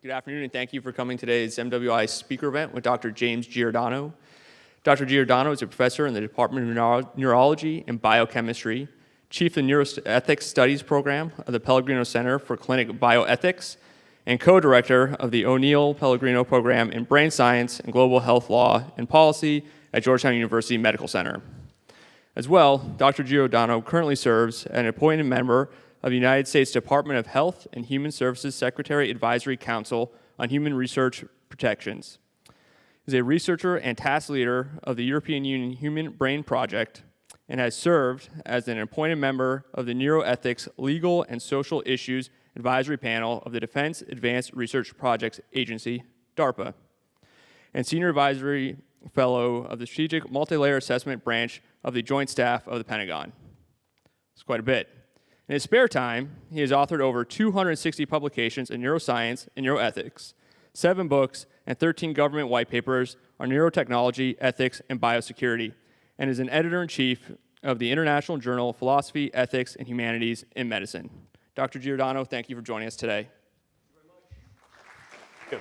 Good afternoon, and thank you for coming to today's MWI speaker event with Dr. James Giordano. Dr. Giordano is a professor in the Department of Neurology and Biochemistry, chief of the Neuroethics Studies Program of the Pellegrino Center for Clinic Bioethics, and co-director of the O'Neill Pellegrino Program in Brain Science and Global Health Law and Policy at Georgetown University Medical Center. As well, Dr. Giordano currently serves as an appointed member of the United States Department of Health and Human Services Secretary Advisory Council on Human Research Protections. He is a researcher and task leader of the European Union Human Brain Project and has served as an appointed member of the Neuroethics Legal and Social Issues Advisory Panel of the Defense Advanced Research Projects Agency, DARPA, and Senior Advisory Fellow of the Strategic Multilayer Assessment Branch of the Joint Staff of the Pentagon. It's quite a bit. In his spare time, he has authored over 260 publications in neuroscience and neuroethics, 7 books, and 13 government white papers on neurotechnology, ethics, and biosecurity, and is an editor-in-chief of the International Journal of Philosophy, Ethics, and Humanities in Medicine. Dr. Giordano, thank you for joining us today. Thank you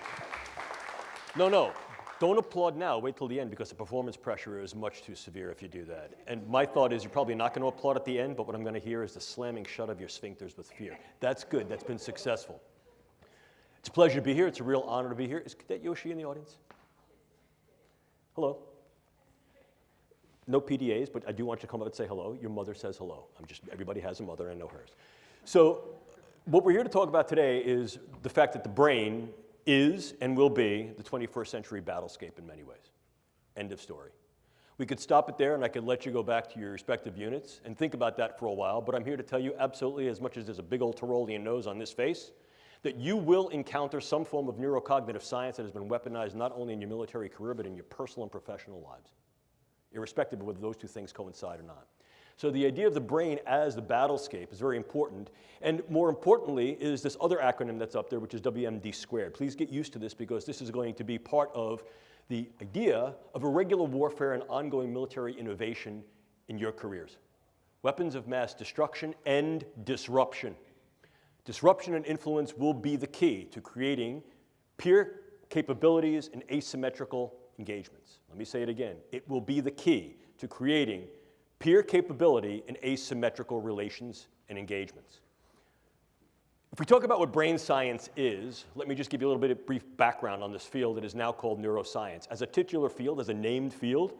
very much. No. Don't applaud now, wait till the end, because the performance pressure is much too severe if you do that. And my thought is you're probably not going to applaud at the end, but what I'm going to hear is the slamming shut of your sphincters with fear. That's good, that's been successful. It's a pleasure to be here, it's a real honor to be here. Is Cadet Yoshi in the audience? Hello. No PDAs, but I do want you to come up and say hello. Your mother says hello. Everybody has a mother, I know hers. So what we're here to talk about today is the fact that the brain is and will be the 21st century battlescape in many ways. End of story. We could stop it there and I could let you go back to your respective units and think about that for a while, but I'm here to tell you absolutely, as much as there's a big old Tyrolean nose on this face, that you will encounter some form of neurocognitive science that has been weaponized not only in your military career, but in your personal and professional lives, irrespective of whether those two things coincide or not. So the idea of the brain as the battlescape is very important. And more importantly is this other acronym that's up there, which is WMD squared. Please get used to this because this is going to be part of the idea of irregular warfare and ongoing military innovation in your careers. Weapons of mass destruction and disruption. Disruption and influence will be the key to creating peer capabilities and asymmetrical engagements. Let me say it again. It will be the key to creating peer capability in asymmetrical relations and engagements. If we talk about what brain science is, let me just give you a little bit of brief background on this field that is now called neuroscience. As a titular field, as a named field,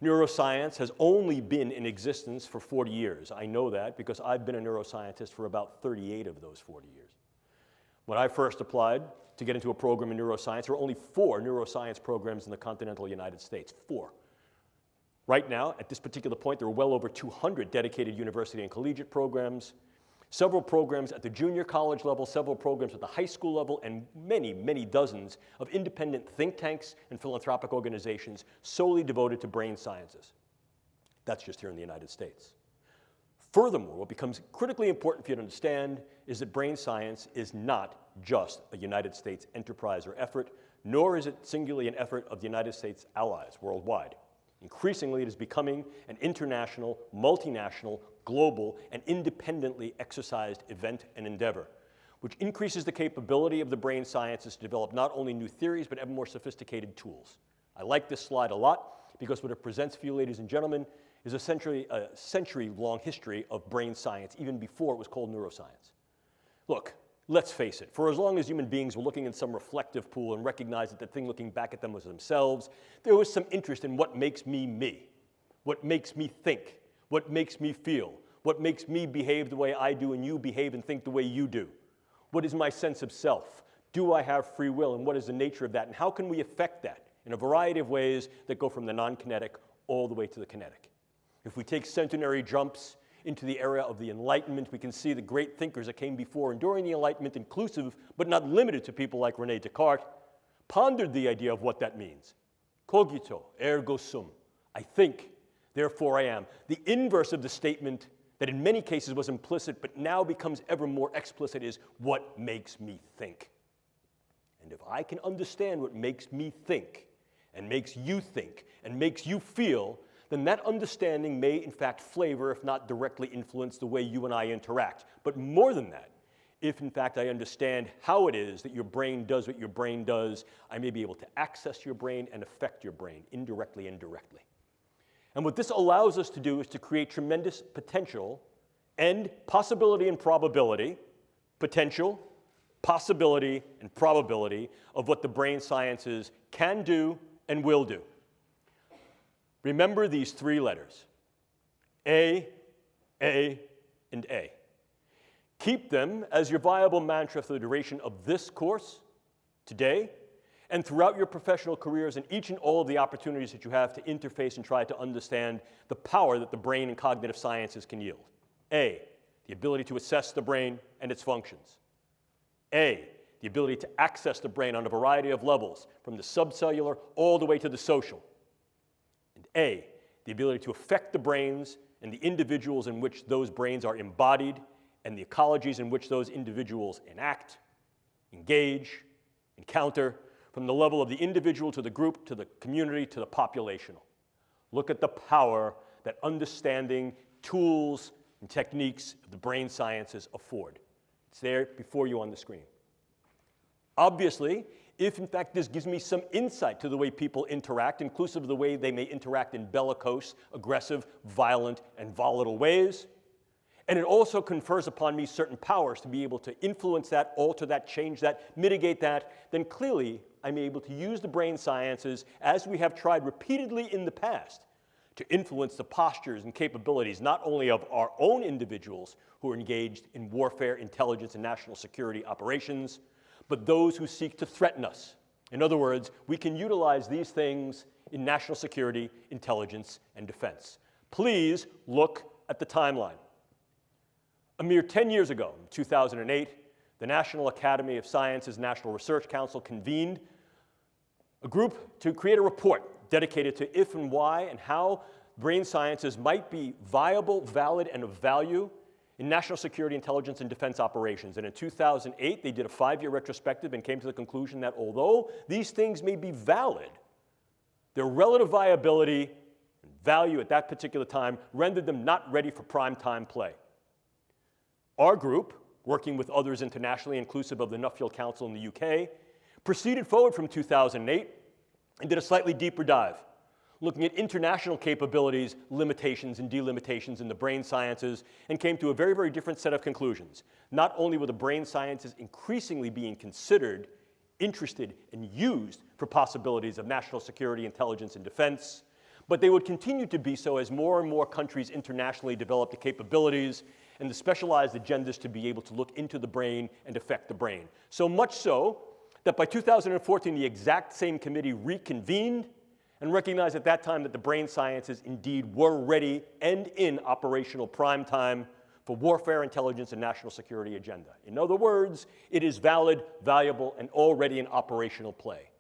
neuroscience has only been in existence for 40 years. I know that because I've been a neuroscientist for about 38 of those 40 years. When I first applied to get into a program in neuroscience, there were only 4 neuroscience programs in the continental United States, 4. Right now, at this particular point, there are well over 200 dedicated university and collegiate programs, several programs at the junior college level, several programs at the high school level, and many, many dozens of independent think tanks and philanthropic organizations solely devoted to brain sciences. That's just here in the United States. Furthermore, what becomes critically important for you to understand is that brain science is not just a United States enterprise or effort, nor is it singularly an effort of the United States allies worldwide. Increasingly, it is becoming an international, multinational, global, and independently exercised event and endeavor, which increases the capability of the brain sciences to develop not only new theories, but ever more sophisticated tools. I like this slide a lot because what it presents for you, ladies and gentlemen, is essentially a century-long history of brain science, even before it was called neuroscience. Look, let's face it, for as long as human beings were looking in some reflective pool and recognized that the thing looking back at them was themselves, there was some interest in what makes me, what makes me think, what makes me feel, what makes me behave the way I do and you behave and think the way you do. What is my sense of self? Do I have free will, and what is the nature of that, and how can we affect that in a variety of ways that go from the non-kinetic all the way to the kinetic? If we take centenary jumps into the era of the Enlightenment, we can see the great thinkers that came before and during the Enlightenment, inclusive but not limited to people like René Descartes, pondered the idea of what that means. Cogito, ergo sum. I think, therefore I am. The inverse of the statement that in many cases was implicit but now becomes ever more explicit is what makes me think. And if I can understand what makes me think and makes you think and makes you feel, then that understanding may in fact flavor, if not directly influence, the way you and I interact. But more than that, if in fact I understand how it is that your brain does what your brain does, I may be able to access your brain and affect your brain indirectly and directly. And what this allows us to do is to create tremendous potential and possibility and probability, potential, possibility, and probability of what the brain sciences can do and will do. Remember these three letters, A, and A. Keep them as your viable mantra for the duration of this course, today, and throughout your professional careers and each and all of the opportunities that you have to interface and try to understand the power that the brain and cognitive sciences can yield. A, the ability to assess the brain and its functions. A, the ability to access the brain on a variety of levels, from the subcellular all the way to the social. And A, the ability to affect the brains and the individuals in which those brains are embodied and the ecologies in which those individuals enact, engage, encounter, from the level of the individual to the group to the community to the populational. Look at the power that understanding tools and techniques of the brain sciences afford. It's there before you on the screen. Obviously, if in fact this gives me some insight to the way people interact, inclusive of the way they may interact in bellicose, aggressive, violent, and volatile ways, and it also confers upon me certain powers to be able to influence that, alter that, change that, mitigate that, then clearly I'm able to use the brain sciences, as we have tried repeatedly in the past, to influence the postures and capabilities not only of our own individuals who are engaged in warfare, intelligence, and national security operations, but those who seek to threaten us. In other words, we can utilize these things in national security, intelligence, and defense. Please look at the timeline. A mere 10 years ago, in 2008, the National Academy of Sciences National Research Council convened a group to create a report dedicated to if and why and how brain sciences might be viable, valid, and of value in national security, intelligence, and defense operations. And in 2008, they did a 5-year retrospective and came to the conclusion that although these things may be valid, their relative viability and value at that particular time rendered them not ready for prime time play. Our group, working with others internationally, inclusive of the Nuffield Council in the UK, proceeded forward from 2008 and did a slightly deeper dive, looking at international capabilities, limitations, and delimitations in the brain sciences, and came to a very, very different set of conclusions. Not only were the brain sciences increasingly being considered, interested, and used for possibilities of national security, intelligence, and defense, but they would continue to be so as more and more countries internationally developed the capabilities and the specialized agendas to be able to look into the brain and affect the brain. So much so that by 2014, the exact same committee reconvened and recognized at that time that the brain sciences indeed were ready and in operational prime time for warfare, intelligence, and national security agenda. In other words, it is valid, valuable, and already in operational play.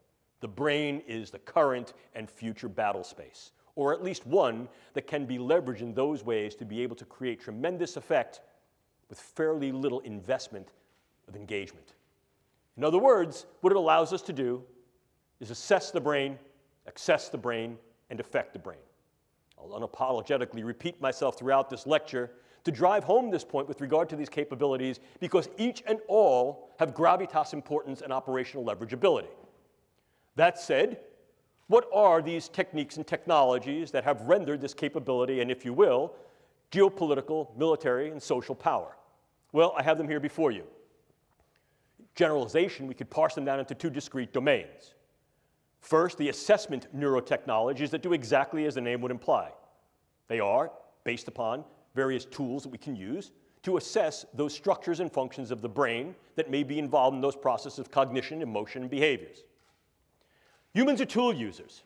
The brain is the current and future battle space, or at least one that can be leveraged in those ways to be able to create tremendous effect with fairly little investment of engagement. In other words, what it allows us to do is assess the brain, access the brain, and affect the brain. I'll unapologetically repeat myself throughout this lecture to drive home this point with regard to these capabilities, because each and all have gravitas importance and operational leverageability. That said, what are these techniques and technologies that have rendered this capability and, if you will, geopolitical, military, and social power? Well, I have them here before you. Generalization, we could parse them down into two discrete domains. First, the assessment neurotechnologies that do exactly as the name would imply. They are based upon various tools that we can use to assess those structures and functions of the brain that may be involved in those processes of cognition, emotion, and behaviors. Humans are tool users.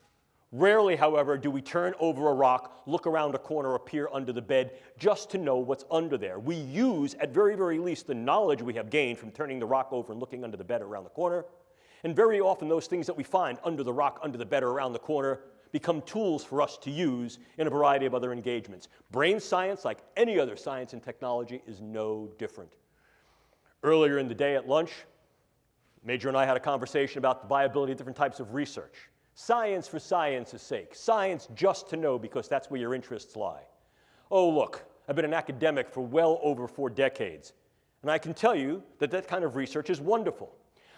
Rarely, however, do we turn over a rock, look around a corner, or peer under the bed just to know what's under there. We use, at very, very least, the knowledge we have gained from turning the rock over and looking under the bed or around the corner. And very often, those things that we find under the rock, under the bed, or around the corner become tools for us to use in a variety of other engagements. Brain science, like any other science and technology, is no different. Earlier in the day at lunch, Major and I had a conversation about the viability of different types of research. Science for science's sake. Science just to know because that's where your interests lie. Oh, look, I've been an academic for well over 4 decades. And I can tell you that that kind of research is wonderful.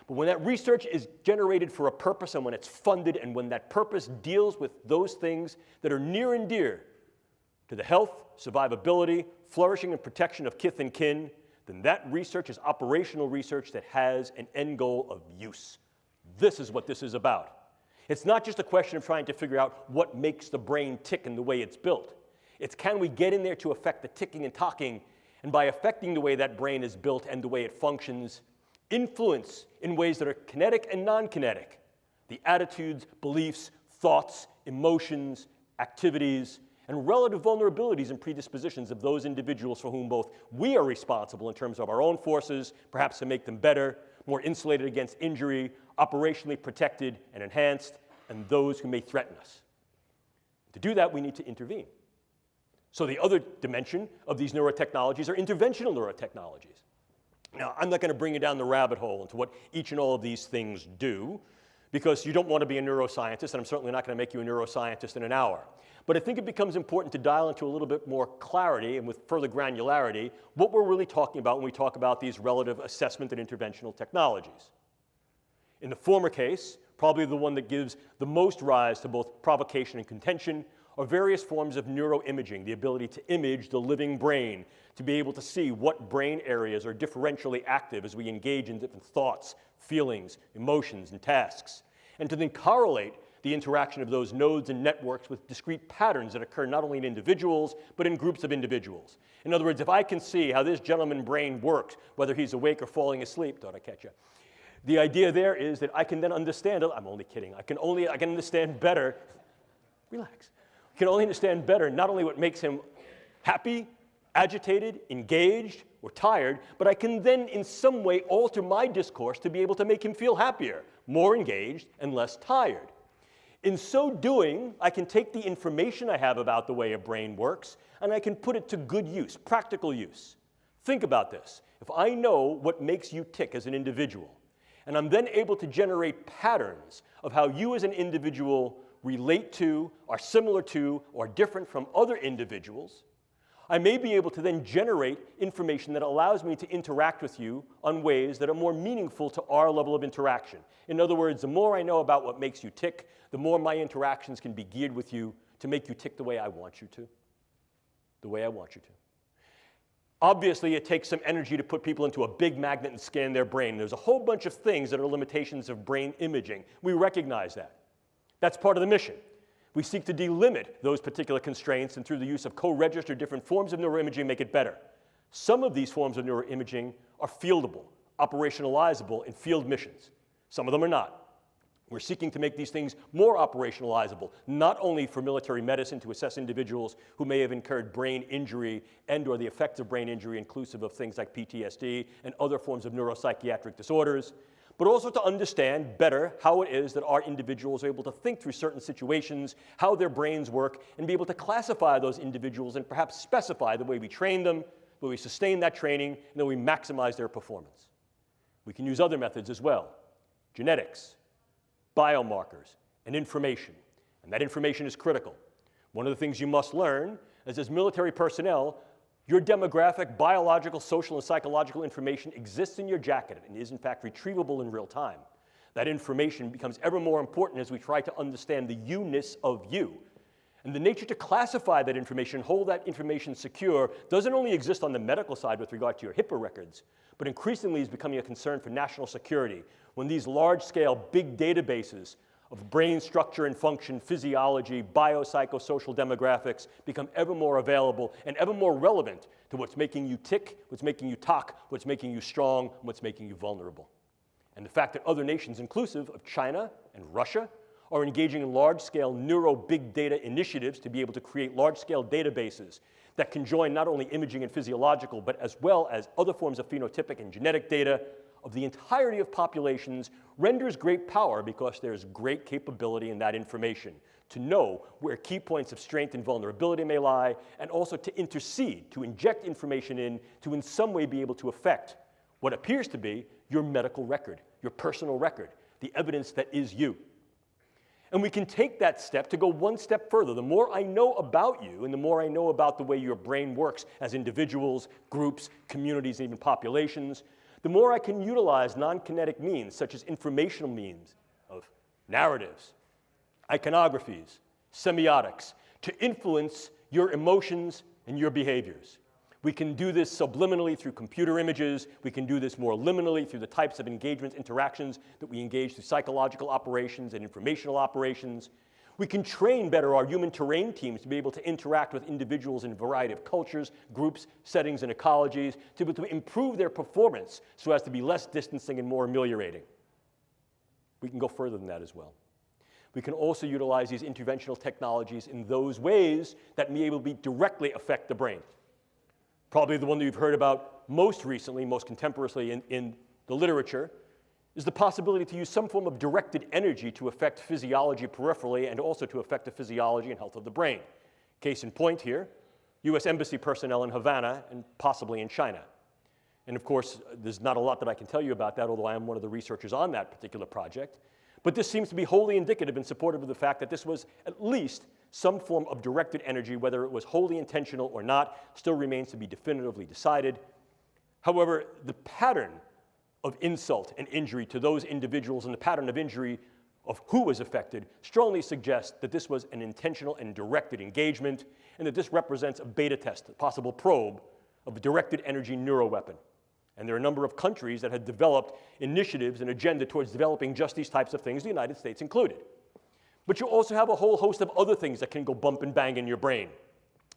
But when that research is generated for a purpose and when it's funded and when that purpose deals with those things that are near and dear to the health, survivability, flourishing, and protection of kith and kin, then that research is operational research that has an end goal of use. This is what this is about. It's not just a question of trying to figure out what makes the brain tick in the way it's built. It's can we get in there to affect the ticking and talking, and by affecting the way that brain is built and the way it functions, influence in ways that are kinetic and non-kinetic, the attitudes, beliefs, thoughts, emotions, activities, and relative vulnerabilities and predispositions of those individuals for whom both we are responsible in terms of our own forces, perhaps to make them better, more insulated against injury, operationally protected and enhanced, and those who may threaten us. To do that, we need to intervene. So the other dimension of these neurotechnologies are interventional neurotechnologies. Now, I'm not going to bring you down the rabbit hole into what each and all of these things do, because you don't want to be a neuroscientist, and I'm certainly not going to make you a neuroscientist in an hour. But I think it becomes important to dial into a little bit more clarity and with further granularity what we're really talking about when we talk about these relative assessment and interventional technologies. In the former case, probably the one that gives the most rise to both provocation and contention, are various forms of neuroimaging, the ability to image the living brain, to be able to see what brain areas are differentially active as we engage in different thoughts, feelings, emotions, and tasks, and to then correlate the interaction of those nodes and networks with discrete patterns that occur not only in individuals, but in groups of individuals. In other words, if I can see how this gentleman's brain works, whether he's awake or falling asleep, thought I'd catch you. The idea there is that I can then understand, I'm only kidding, I can understand better, relax, I can only understand better not only what makes him happy, agitated, engaged, or tired, but I can then in some way alter my discourse to be able to make him feel happier, more engaged, and less tired. In so doing, I can take the information I have about the way a brain works, and I can put it to good use, practical use. Think about this. If I know what makes you tick as an individual, and I'm then able to generate patterns of how you as an individual relate to, are similar to, or different from other individuals, I may be able to then generate information that allows me to interact with you on ways that are more meaningful to our level of interaction. In other words, the more I know about what makes you tick, the more my interactions can be geared with you to make you tick the way I want you to. The way I want you to. Obviously, it takes some energy to put people into a big magnet and scan their brain. There's a whole bunch of things that are limitations of brain imaging. We recognize that. That's part of the mission. We seek to delimit those particular constraints and through the use of co-registered different forms of neuroimaging make it better. Some of these forms of neuroimaging are fieldable, operationalizable in field missions. Some of them are not. We're seeking to make these things more operationalizable, not only for military medicine to assess individuals who may have incurred brain injury and or the effects of brain injury inclusive of things like PTSD and other forms of neuropsychiatric disorders, but also to understand better how it is that our individuals are able to think through certain situations, how their brains work, and be able to classify those individuals and perhaps specify the way we train them, the way we sustain that training, and the way we maximize their performance. We can use other methods as well. Genetics, biomarkers, and information. And that information is critical. One of the things you must learn is as military personnel, your demographic, biological, social, and psychological information exists in your jacket and is in fact retrievable in real time. That information becomes ever more important as we try to understand the you-ness of you. And the nature to classify that information, hold that information secure, doesn't only exist on the medical side with regard to your HIPAA records, but increasingly is becoming a concern for national security when these large-scale big databases of brain structure and function, physiology, biopsychosocial demographics become ever more available and ever more relevant to what's making you tick, what's making you talk, what's making you strong, and what's making you vulnerable. And the fact that other nations, inclusive of China and Russia, are engaging in large-scale neuro-big data initiatives to be able to create large-scale databases that can join not only imaging and physiological, but as well as other forms of phenotypic and genetic data of the entirety of populations renders great power because there's great capability in that information to know where key points of strength and vulnerability may lie, and also to intercede, to inject information in some way be able to affect what appears to be your medical record, your personal record, the evidence that is you. And we can take that step to go one step further. The more I know about you and the more I know about the way your brain works as individuals, groups, communities, and even populations, the more I can utilize non-kinetic means such as informational means of narratives, iconographies, semiotics to influence your emotions and your behaviors. We can do this subliminally through computer images. We can do this more liminally through the types of engagements, interactions that we engage through psychological operations and informational operations. We can train better our human terrain teams to be able to interact with individuals in a variety of cultures, groups, settings, and ecologies to be able to improve their performance so as to be less distancing and more ameliorating. We can go further than that as well. We can also utilize these interventional technologies in those ways that may able to directly affect the brain. Probably the one that you've heard about most recently, most contemporaneously in the literature, is the possibility to use some form of directed energy to affect physiology peripherally and also to affect the physiology and health of the brain. Case in point here, US Embassy personnel in Havana and possibly in China. And of course, there's not a lot that I can tell you about that, although I am one of the researchers on that particular project. But this seems to be wholly indicative and supportive of the fact that this was at least some form of directed energy, whether it was wholly intentional or not, still remains to be definitively decided. However, the pattern of insult and injury to those individuals and the pattern of injury of who was affected strongly suggests that this was an intentional and directed engagement, and that this represents a beta test, a possible probe of a directed energy neuroweapon. And there are a number of countries that have developed initiatives and agenda towards developing just these types of things, the United States included. But you also have a whole host of other things that can go bump and bang in your brain.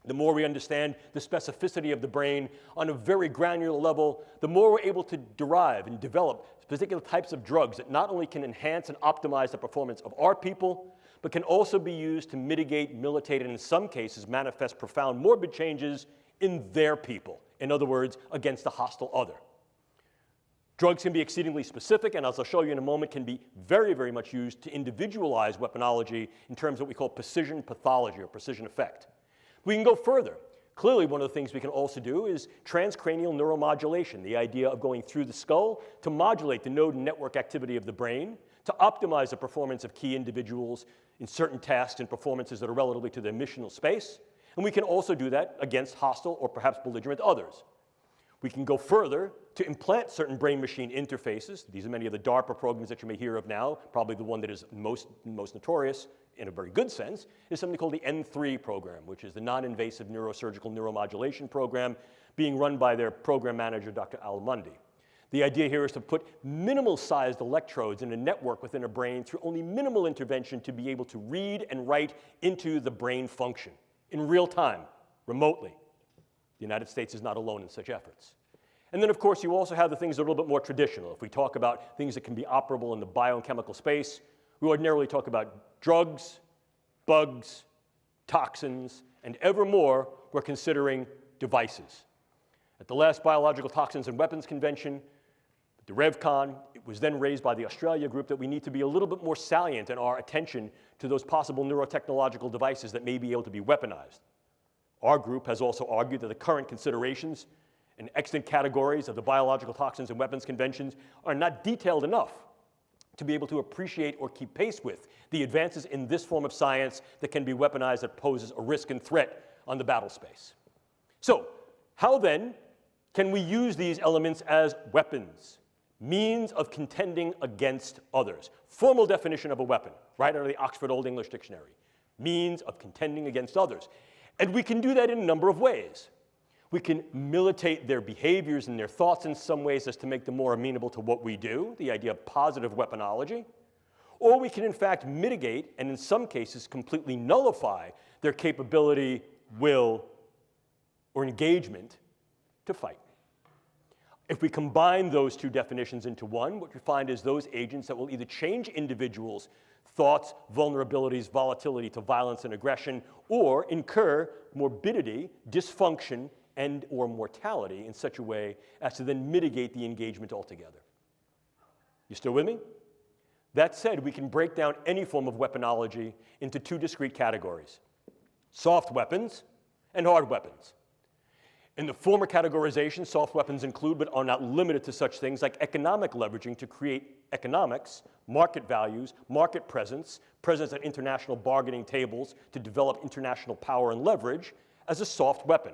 The more we understand the specificity of the brain on a very granular level, the more we're able to derive and develop particular types of drugs that not only can enhance and optimize the performance of our people, but can also be used to mitigate, militate, and in some cases manifest profound morbid changes in their people. In other words, against a hostile other. Drugs can be exceedingly specific, and as I'll show you in a moment, can be very, very much used to individualize weaponology in terms of what we call precision pathology or precision effect. We can go further. Clearly, one of the things we can also do is transcranial neuromodulation, the idea of going through the skull to modulate the node and network activity of the brain, to optimize the performance of key individuals in certain tasks and performances that are relatively to their missional space. And we can also do that against hostile or perhaps belligerent others. We can go further to implant certain brain-machine interfaces. These are many of the DARPA programs that you may hear of now. Probably the one that is most notorious, in a very good sense, is something called the N3 program, which is the non-invasive neurosurgical neuromodulation program being run by their program manager, Dr. Al Mundi. The idea here is to put minimal-sized electrodes in a network within a brain through only minimal intervention to be able to read and write into the brain function in real time, remotely. The United States is not alone in such efforts. And then, of course, you also have the things that are a little bit more traditional. If we talk about things that can be operable in the biochemical space, we ordinarily talk about drugs, bugs, toxins, and ever more, we're considering devices. At the last Biological Toxins and Weapons Convention, the RevCon, it was then raised by the Australia group that we need to be a little bit more salient in our attention to those possible neurotechnological devices that may be able to be weaponized. Our group has also argued that the current considerations and extant categories of the Biological Toxins and Weapons Conventions are not detailed enough to be able to appreciate or keep pace with the advances in this form of science that can be weaponized that poses a risk and threat on the battle space. So, how then can we use these elements as weapons, means of contending against others? Formal definition of a weapon, right out of the Oxford Old English Dictionary. Means of contending against others. And we can do that in a number of ways. We can militate their behaviors and their thoughts in some ways as to make them more amenable to what we do, the idea of positive weaponology. Or we can, in fact, mitigate and in some cases completely nullify their capability, will, or engagement to fight. If we combine those two definitions into one, what we find is those agents that will either change individuals' thoughts, vulnerabilities, volatility to violence and aggression, or incur morbidity, dysfunction, and or mortality in such a way as to then mitigate the engagement altogether. You still with me? That said, we can break down any form of weaponology into two discrete categories: soft weapons and hard weapons. In the former categorization, soft weapons include but are not limited to such things like economic leveraging to create economics, market values, market presence, presence at international bargaining tables to develop international power and leverage as a soft weapon.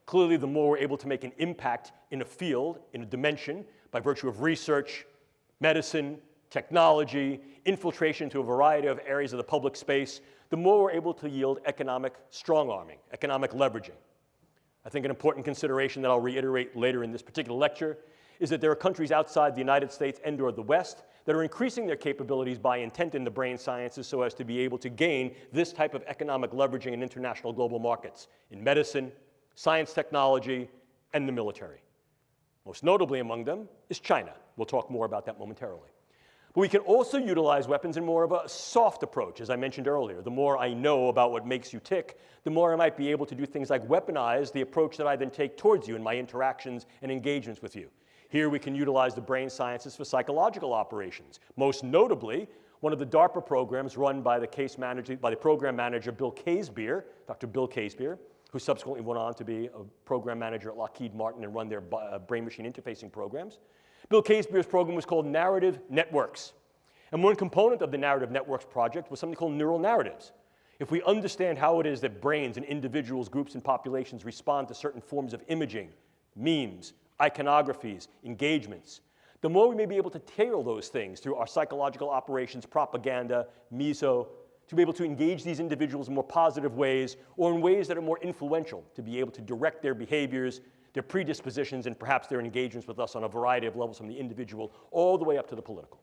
Clearly, the more we're able to make an impact in a field, in a dimension, by virtue of research, medicine, technology, infiltration into a variety of areas of the public space, the more we're able to yield economic strong-arming, economic leveraging. I think an important consideration that I'll reiterate later in this particular lecture is that there are countries outside the United States and or the West that are increasing their capabilities by intent in the brain sciences so as to be able to gain this type of economic leveraging in international global markets, in medicine, science technology, and the military. Most notably among them is China. We'll talk more about that momentarily. But we can also utilize weapons in more of a soft approach, as I mentioned earlier. The more I know about what makes you tick, the more I might be able to do things like weaponize the approach that I then take towards you in my interactions and engagements with you. Here we can utilize the brain sciences for psychological operations. Most notably, one of the DARPA programs run by the program manager Bill Casebeer, Dr. Bill Casebeer, who subsequently went on to be a program manager at Lockheed Martin and run their brain-machine interfacing programs. Bill Casebeer's program was called Narrative Networks. And one component of the Narrative Networks project was something called neural narratives. If we understand how it is that brains and individuals, groups, and populations respond to certain forms of imaging, memes, iconographies, engagements, the more we may be able to tailor those things through our psychological operations, propaganda, meso, to be able to engage these individuals in more positive ways or in ways that are more influential, to be able to direct their behaviors, their predispositions, and perhaps their engagements with us on a variety of levels from the individual all the way up to the political.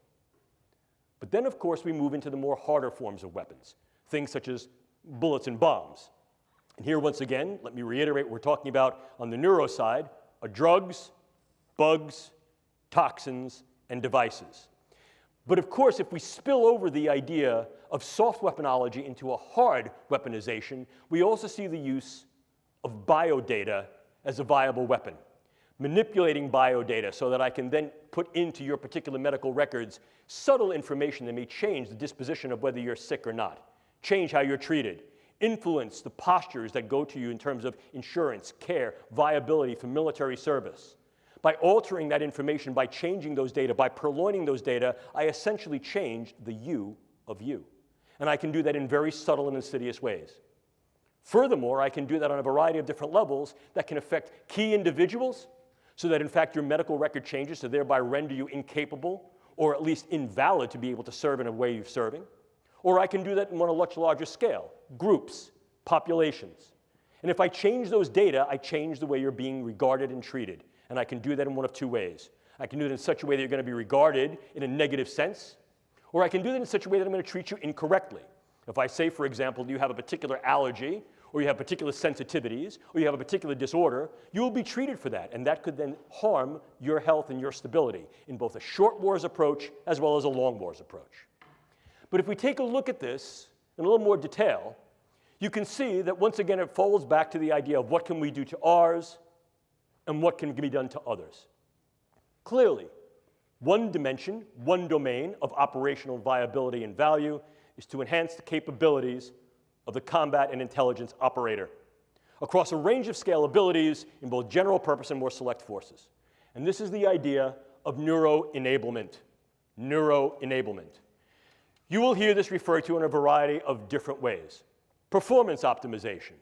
But then, of course, we move into the more harder forms of weapons, things such as bullets and bombs. And here, once again, let me reiterate what we're talking about on the neuro side are drugs, bugs, toxins, and devices. But of course, if we spill over the idea of soft weaponology into a hard weaponization, we also see the use of biodata as a viable weapon. Manipulating biodata so that I can then put into your particular medical records subtle information that may change the disposition of whether you're sick or not, change how you're treated, influence the postures that go to you in terms of insurance, care, viability for military service. By altering that information, by changing those data, by purloining those data, I essentially change the you of you. And I can do that in very subtle and insidious ways. Furthermore, I can do that on a variety of different levels that can affect key individuals so that, in fact, your medical record changes to thereby render you incapable or at least invalid to be able to serve in a way you're serving. Or I can do that on a much larger scale, groups, populations. And if I change those data, I change the way you're being regarded and treated. And I can do that in one of two ways. I can do it in such a way that you're going to be regarded in a negative sense, or I can do that in such a way that I'm going to treat you incorrectly. If I say, for example, you have a particular allergy, or you have particular sensitivities, or you have a particular disorder, you will be treated for that, and that could then harm your health and your stability in both a short wars approach as well as a long wars approach. But if we take a look at this in a little more detail, you can see that once again it falls back to the idea of what can we do to ours and what can be done to others. Clearly, one dimension, one domain of operational viability and value is to enhance the capabilities of the combat and intelligence operator across a range of scalabilities in both general purpose and more select forces. And this is the idea of neuroenablement. Neuroenablement. You will hear this referred to in a variety of different ways. Performance optimization,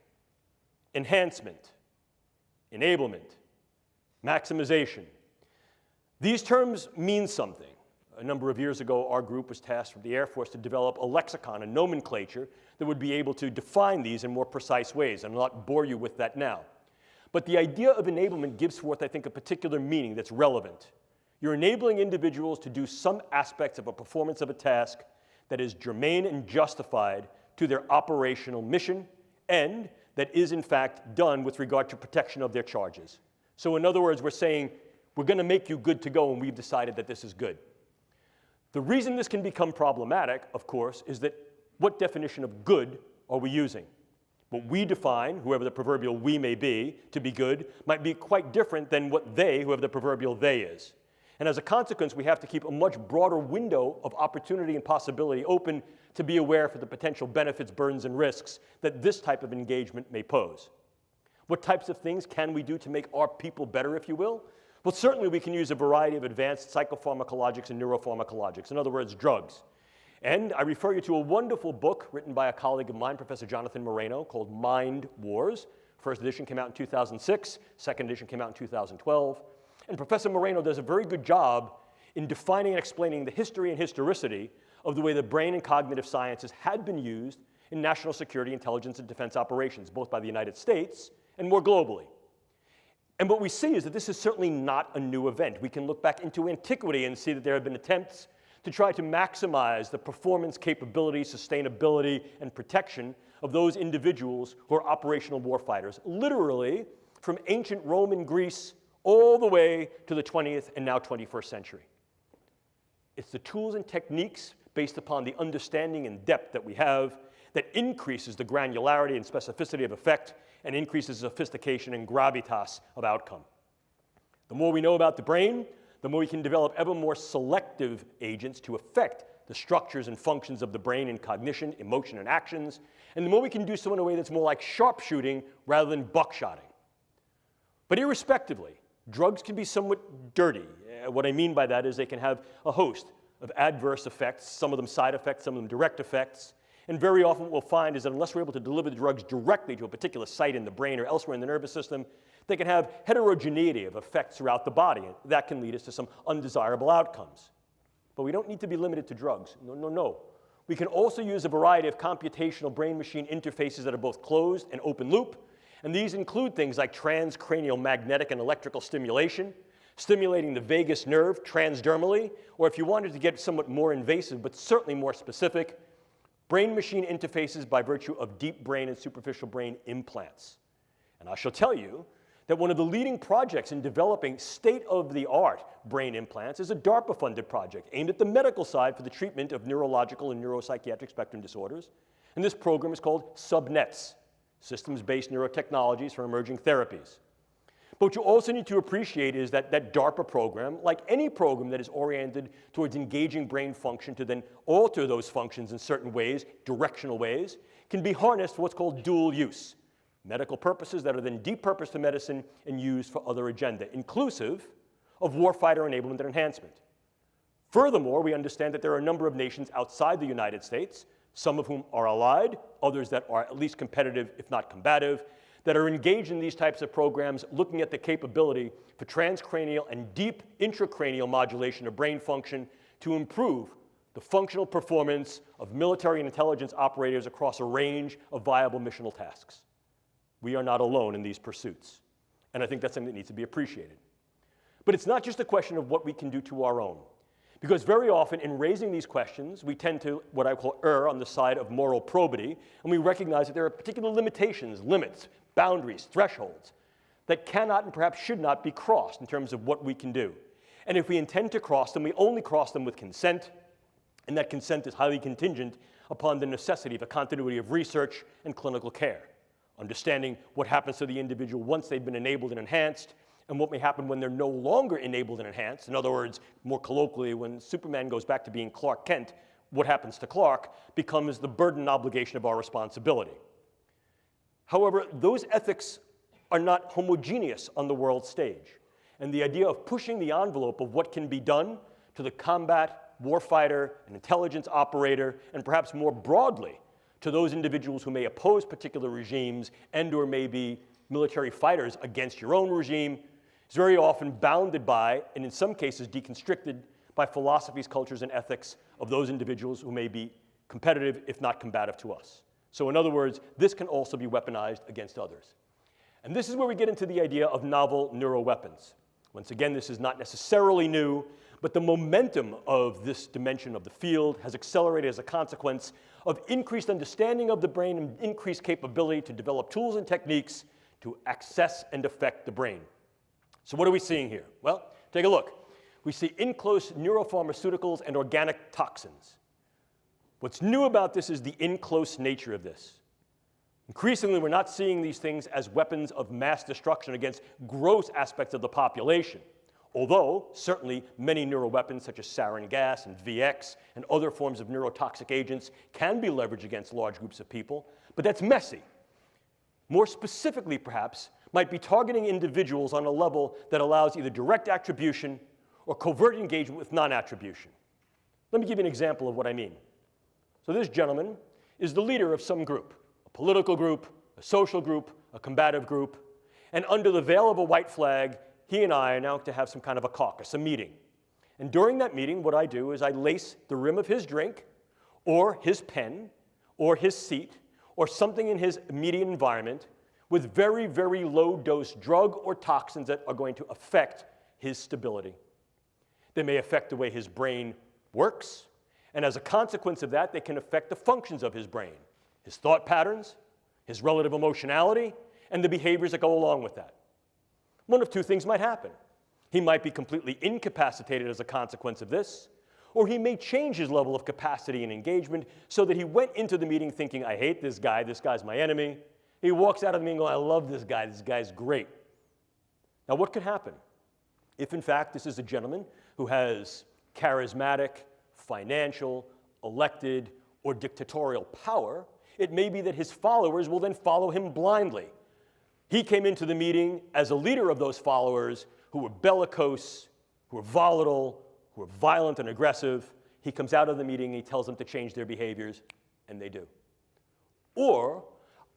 enhancement, enablement, maximization. These terms mean something. A number of years ago, our group was tasked with the Air Force to develop a lexicon, a nomenclature, that would be able to define these in more precise ways. I'll not bore you with that now. But the idea of enablement gives forth, I think, a particular meaning that's relevant. You're enabling individuals to do some aspects of a performance of a task that is germane and justified to their operational mission and that is, in fact, done with regard to protection of their charges. So in other words, we're saying, we're going to make you good to go, and we've decided that this is good. The reason this can become problematic, of course, is that what definition of good are we using? What we define, whoever the proverbial we may be, to be good, might be quite different than what they, whoever the proverbial they is. And as a consequence, we have to keep a much broader window of opportunity and possibility open to be aware for the potential benefits, burdens, and risks that this type of engagement may pose. What types of things can we do to make our people better, if you will? Well, certainly we can use a variety of advanced psychopharmacologics and neuropharmacologics, in other words, drugs. And I refer you to a wonderful book written by a colleague of mine, Professor Jonathan Moreno, called Mind Wars. First edition came out in 2006, second edition came out in 2012. And Professor Moreno does a very good job in defining and explaining the history and historicity of the way the brain and cognitive sciences had been used in national security, intelligence, and defense operations, both by the United States and more globally. And what we see is that this is certainly not a new event. We can look back into antiquity and see that there have been attempts to try to maximize the performance, capability, sustainability, and protection of those individuals who are operational warfighters, literally from ancient Rome and Greece all the way to the 20th and now 21st century. It's the tools and techniques based upon the understanding and depth that we have that increases the granularity and specificity of effect and increases sophistication and gravitas of outcome. The more we know about the brain, the more we can develop ever more selective agents to affect the structures and functions of the brain in cognition, emotion, and actions, and the more we can do so in a way that's more like sharpshooting rather than buckshotting. But irrespectively, drugs can be somewhat dirty. What I mean by that is they can have a host of adverse effects, some of them side effects, some of them direct effects. And very often what we'll find is that unless we're able to deliver the drugs directly to a particular site in the brain or elsewhere in the nervous system, they can have heterogeneity of effects throughout the body. And that can lead us to some undesirable outcomes. But we don't need to be limited to drugs. No. We can also use a variety of computational brain-machine interfaces that are both closed and open loop. And these include things like transcranial magnetic and electrical stimulation, stimulating the vagus nerve transdermally, or if you wanted to get somewhat more invasive but certainly more specific, brain-machine interfaces by virtue of deep brain and superficial brain implants. And I shall tell you that one of the leading projects in developing state-of-the-art brain implants is a DARPA-funded project aimed at the medical side for the treatment of neurological and neuropsychiatric spectrum disorders. And this program is called SubNets, Systems-Based Neurotechnologies for Emerging Therapies. But what you also need to appreciate is that that DARPA program, like any program that is oriented towards engaging brain function to then alter those functions in certain ways, directional ways, can be harnessed for what's called dual use. Medical purposes that are then depurposed to medicine and used for other agenda, inclusive of warfighter enablement and enhancement. Furthermore, we understand that there are a number of nations outside the United States, some of whom are allied, others that are at least competitive, if not combative, that are engaged in these types of programs looking at the capability for transcranial and deep intracranial modulation of brain function to improve the functional performance of military and intelligence operators across a range of viable missional tasks. We are not alone in these pursuits, and I think that's something that needs to be appreciated. But it's not just a question of what we can do to our own, because very often in raising these questions, we tend to, what I call, err on the side of moral probity, and we recognize that there are particular limitations, limits, boundaries, thresholds that cannot and perhaps should not be crossed in terms of what we can do. And if we intend to cross them, we only cross them with consent, and that consent is highly contingent upon the necessity of a continuity of research and clinical care, understanding what happens to the individual once they've been enabled and enhanced, and what may happen when they're no longer enabled and enhanced. In other words, more colloquially, when Superman goes back to being Clark Kent, what happens to Clark becomes the burden and obligation of our responsibility. However, those ethics are not homogeneous on the world stage. And the idea of pushing the envelope of what can be done to the combat, warfighter, and intelligence operator, and perhaps more broadly to those individuals who may oppose particular regimes and or may be military fighters against your own regime, is very often bounded by, and in some cases deconstricted by philosophies, cultures, and ethics of those individuals who may be competitive, if not combative to us. So in other words, this can also be weaponized against others. And this is where we get into the idea of novel neuroweapons. Once again, this is not necessarily new, but the momentum of this dimension of the field has accelerated as a consequence of increased understanding of the brain and increased capability to develop tools and techniques to access and affect the brain. So what are we seeing here? Well, take a look. We see in-close neuropharmaceuticals and organic toxins. What's new about this is the in-close nature of this. Increasingly, we're not seeing these things as weapons of mass destruction against gross aspects of the population, although certainly many neuroweapons such as sarin gas and VX and other forms of neurotoxic agents can be leveraged against large groups of people, but that's messy. More specifically, perhaps, might be targeting individuals on a level that allows either direct attribution or covert engagement with non-attribution. Let me give you an example of what I mean. So this gentleman is the leader of some group, a political group, a social group, a combative group, and under the veil of a white flag, he and I are now to have some kind of a caucus, a meeting. And during that meeting, what I do is I lace the rim of his drink, or his pen, or his seat, or something in his immediate environment with very, very low-dose drug or toxins that are going to affect his stability. They may affect the way his brain works, and as a consequence of that, they can affect the functions of his brain, his thought patterns, his relative emotionality, and the behaviors that go along with that. One of two things might happen. He might be completely incapacitated as a consequence of this, or he may change his level of capacity and engagement so that he went into the meeting thinking, I hate this guy's my enemy. He walks out of the meeting going, I love this guy's great. Now what could happen? If in fact this is a gentleman who has charismatic, financial, elected, or dictatorial power, it may be that his followers will then follow him blindly. He came into the meeting as a leader of those followers who were bellicose, who were volatile, who are violent and aggressive. He comes out of the meeting and he tells them to change their behaviors, and they do. Or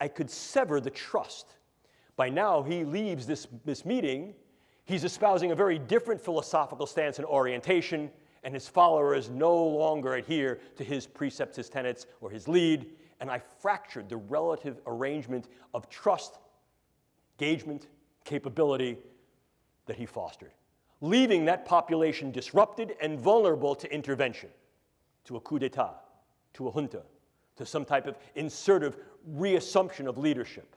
I could sever the trust. By now, he leaves this meeting, he's espousing a very different philosophical stance and orientation, and his followers no longer adhere to his precepts, his tenets, or his lead, and I fractured the relative arrangement of trust, engagement, capability that he fostered, leaving that population disrupted and vulnerable to intervention, to a coup d'etat, to a junta, to some type of insertive reassumption of leadership.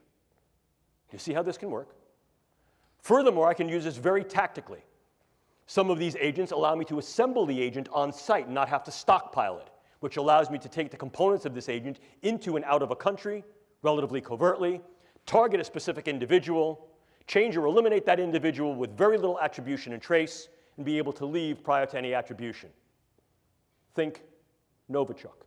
You see how this can work? Furthermore, I can use this very tactically. Some of these agents allow me to assemble the agent on site and not have to stockpile it, which allows me to take the components of this agent into and out of a country relatively covertly, target a specific individual, change or eliminate that individual with very little attribution and trace, and be able to leave prior to any attribution. Think Novichok.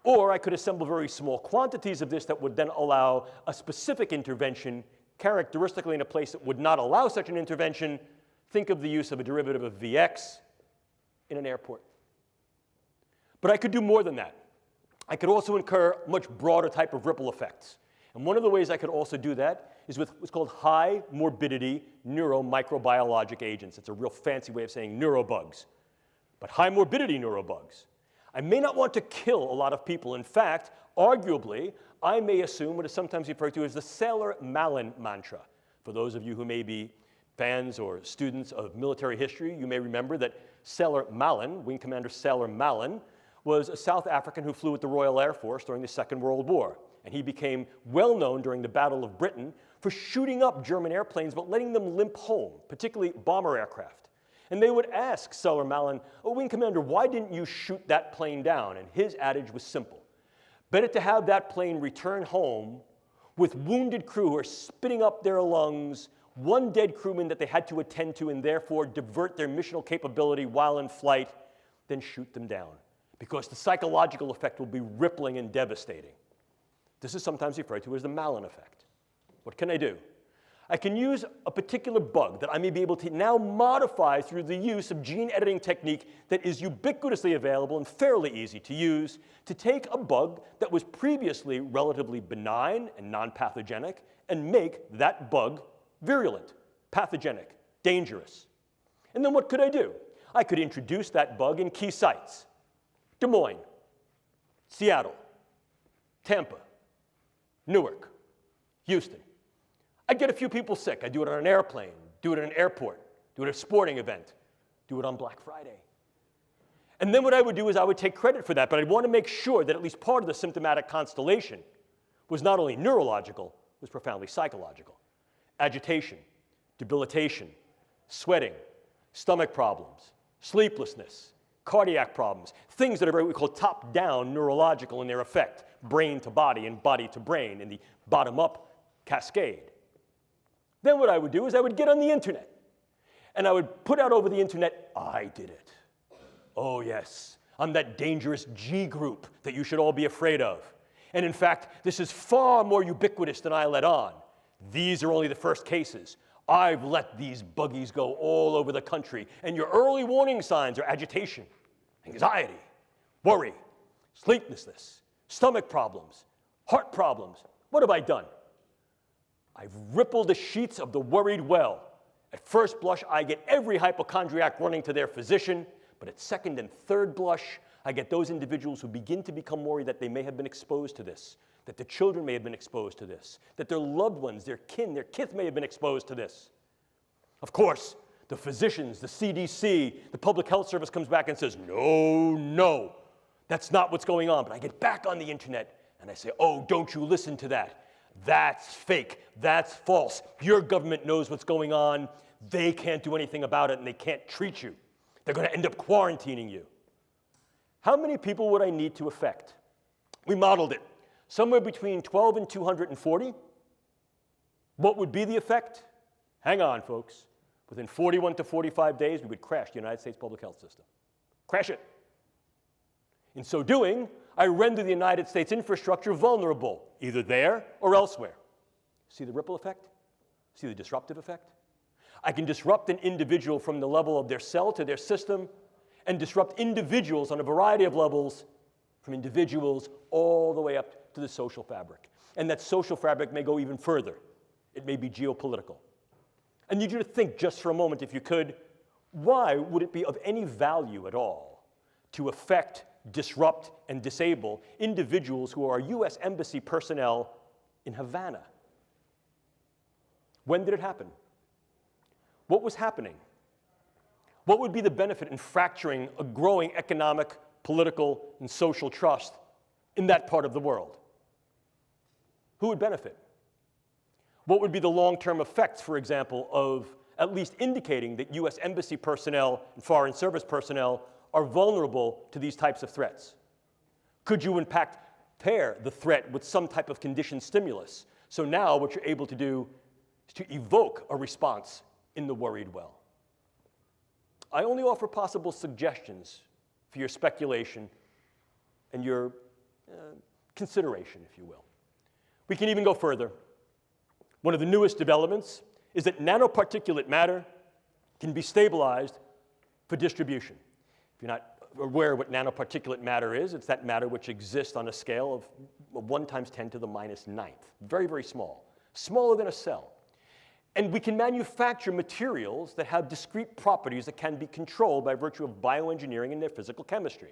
Or I could assemble very small quantities of this that would then allow a specific intervention, characteristically in a place that would not allow such an intervention. Think of the use of a derivative of Vx in an airport. But I could do more than that. I could also incur much broader type of ripple effects. And one of the ways I could also do that is with what's called high morbidity neuromicrobiologic agents. It's a real fancy way of saying neurobugs. But high morbidity neurobugs. I may not want to kill a lot of people. In fact, arguably, I may assume what is sometimes referred to as the Sailor-Malin mantra. For those of you who may be fans or students of military history, you may remember that Sailor-Malin, Wing Commander Sailor-Malin, was a South African who flew with the Royal Air Force during the Second World War. And he became well known during the Battle of Britain for shooting up German airplanes but letting them limp home, particularly bomber aircraft. And they would ask Sailor-Malin, oh, Wing Commander, why didn't you shoot that plane down? And his adage was simple. Better to have that plane return home with wounded crew who are spitting up their lungs, one dead crewman that they had to attend to and therefore divert their missional capability while in flight, than shoot them down. Because the psychological effect will be rippling and devastating. This is sometimes referred to as the Malin effect. What can I do? I can use a particular bug that I may be able to now modify through the use of gene editing technique that is ubiquitously available and fairly easy to use to take a bug that was previously relatively benign and non-pathogenic and make that bug virulent, pathogenic, dangerous. And then what could I do? I could introduce that bug in key sites. Des Moines, Seattle, Tampa, Newark, Houston. I'd get a few people sick. I'd do it on an airplane, do it at an airport, do it at a sporting event, do it on Black Friday. And then what I would do is I would take credit for that, but I'd want to make sure that at least part of the symptomatic constellation was not only neurological, was profoundly psychological. Agitation, debilitation, sweating, stomach problems, sleeplessness, cardiac problems, things that are what we call top-down neurological in their effect, brain to body and body to brain in the bottom-up cascade. Then what I would do is I would get on the internet, and I would put out over the internet, I did it. Oh yes, I'm that dangerous G group that you should all be afraid of. And in fact, this is far more ubiquitous than I let on. These are only the first cases. I've let these buggies go all over the country, and your early warning signs are agitation, anxiety, worry, sleeplessness, stomach problems, heart problems. What have I done? I've rippled the sheets of the worried well. At first blush, I get every hypochondriac running to their physician, but at second and third blush, I get those individuals who begin to become worried that they may have been exposed to this, that their children may have been exposed to this, that their loved ones, their kin, their kith may have been exposed to this. Of course, the physicians, the CDC, the Public Health Service comes back and says, no, that's not what's going on. But I get back on the internet and I say, oh, don't you listen to that. That's fake. That's false. Your government knows what's going on. They can't do anything about it and they can't treat you. They're going to end up quarantining you. How many people would I need to affect? We modeled it. Somewhere between 12 and 240. What would be the effect? Hang on, folks. Within 41 to 45 days, we would crash the United States public health system. Crash it. In so doing, I render the United States infrastructure vulnerable, either there or elsewhere. See the ripple effect? See the disruptive effect? I can disrupt an individual from the level of their cell to their system, and disrupt individuals on a variety of levels, from individuals all the way up to the social fabric. And that social fabric may go even further. It may be geopolitical. I need you to think just for a moment, if you could, why would it be of any value at all to affect, disrupt, and disable individuals who are U.S. Embassy personnel in Havana? When did it happen? What was happening? What would be the benefit in fracturing a growing economic, political, and social trust in that part of the world? Who would benefit? What would be the long-term effects, for example, of at least indicating that U.S. Embassy personnel and Foreign Service personnel are vulnerable to these types of threats? Could you, in fact, pair the threat with some type of conditioned stimulus? So now what you're able to do is to evoke a response in the worried well. I only offer possible suggestions for your speculation and your consideration, if you will. We can even go further. One of the newest developments is that nanoparticulate matter can be stabilized for distribution. If you're not aware of what nanoparticulate matter is, it's that matter which exists on a scale of 1 × 10⁹. Very, very small. Smaller than a cell. And we can manufacture materials that have discrete properties that can be controlled by virtue of bioengineering and their physical chemistry.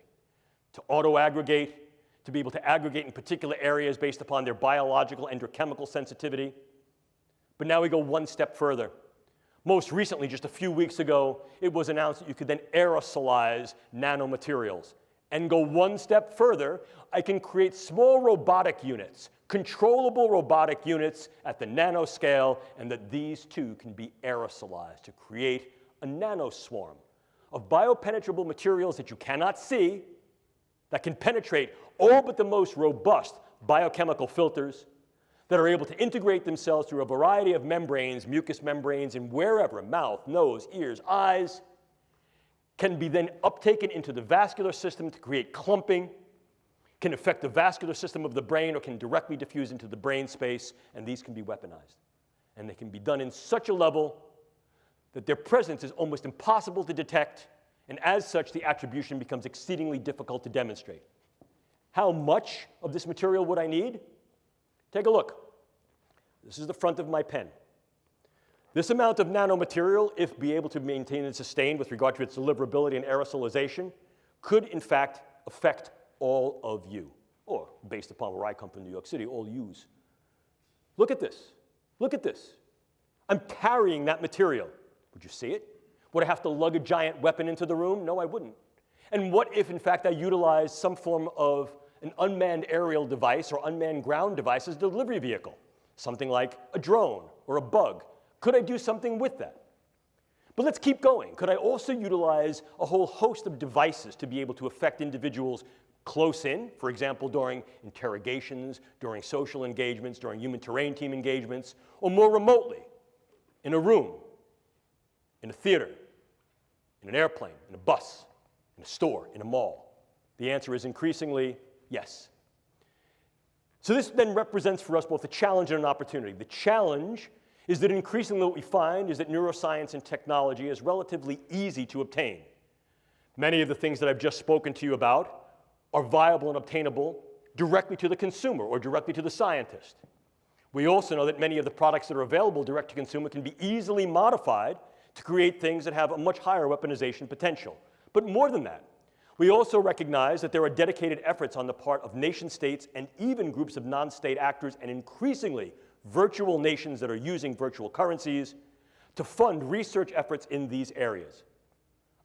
To auto-aggregate, to be able to aggregate in particular areas based upon their biological and or chemical sensitivity. But now we go one step further. Most recently, just a few weeks ago, it was announced that you could then aerosolize nanomaterials. And go one step further, I can create small robotic units, controllable robotic units at the nanoscale, and that these too can be aerosolized to create a nanoswarm of biopenetrable materials that you cannot see, that can penetrate all but the most robust biochemical filters, that are able to integrate themselves through a variety of membranes, mucous membranes, and wherever, mouth, nose, ears, eyes, can be then uptaken into the vascular system to create clumping, can affect the vascular system of the brain, or can directly diffuse into the brain space, and these can be weaponized. And they can be done in such a level that their presence is almost impossible to detect, and as such, the attribution becomes exceedingly difficult to demonstrate. How much of this material would I need? Take a look. This is the front of my pen. This amount of nanomaterial, if be able to maintain and sustain with regard to its deliverability and aerosolization, could in fact affect all of you, or based upon where I come from, New York City, all yous. Look at this. Look at this. I'm carrying that material. Would you see it? Would I have to lug a giant weapon into the room? No, I wouldn't. And what if, in fact, I utilize some form of an unmanned aerial device or unmanned ground device as a delivery vehicle? Something like a drone or a bug. Could I do something with that? But let's keep going. Could I also utilize a whole host of devices to be able to affect individuals close in, for example, during interrogations, during social engagements, during human terrain team engagements, or more remotely, in a room, in a theater, in an airplane, in a bus, in a store, in a mall? The answer is increasingly yes. So this then represents for us both a challenge and an opportunity. The challenge is that increasingly what we find is that neuroscience and technology is relatively easy to obtain. Many of the things that I've just spoken to you about are viable and obtainable directly to the consumer or directly to the scientist. We also know that many of the products that are available direct to consumer can be easily modified to create things that have a much higher weaponization potential. But more than that, we also recognize that there are dedicated efforts on the part of nation states and even groups of non-state actors and increasingly virtual nations that are using virtual currencies to fund research efforts in these areas.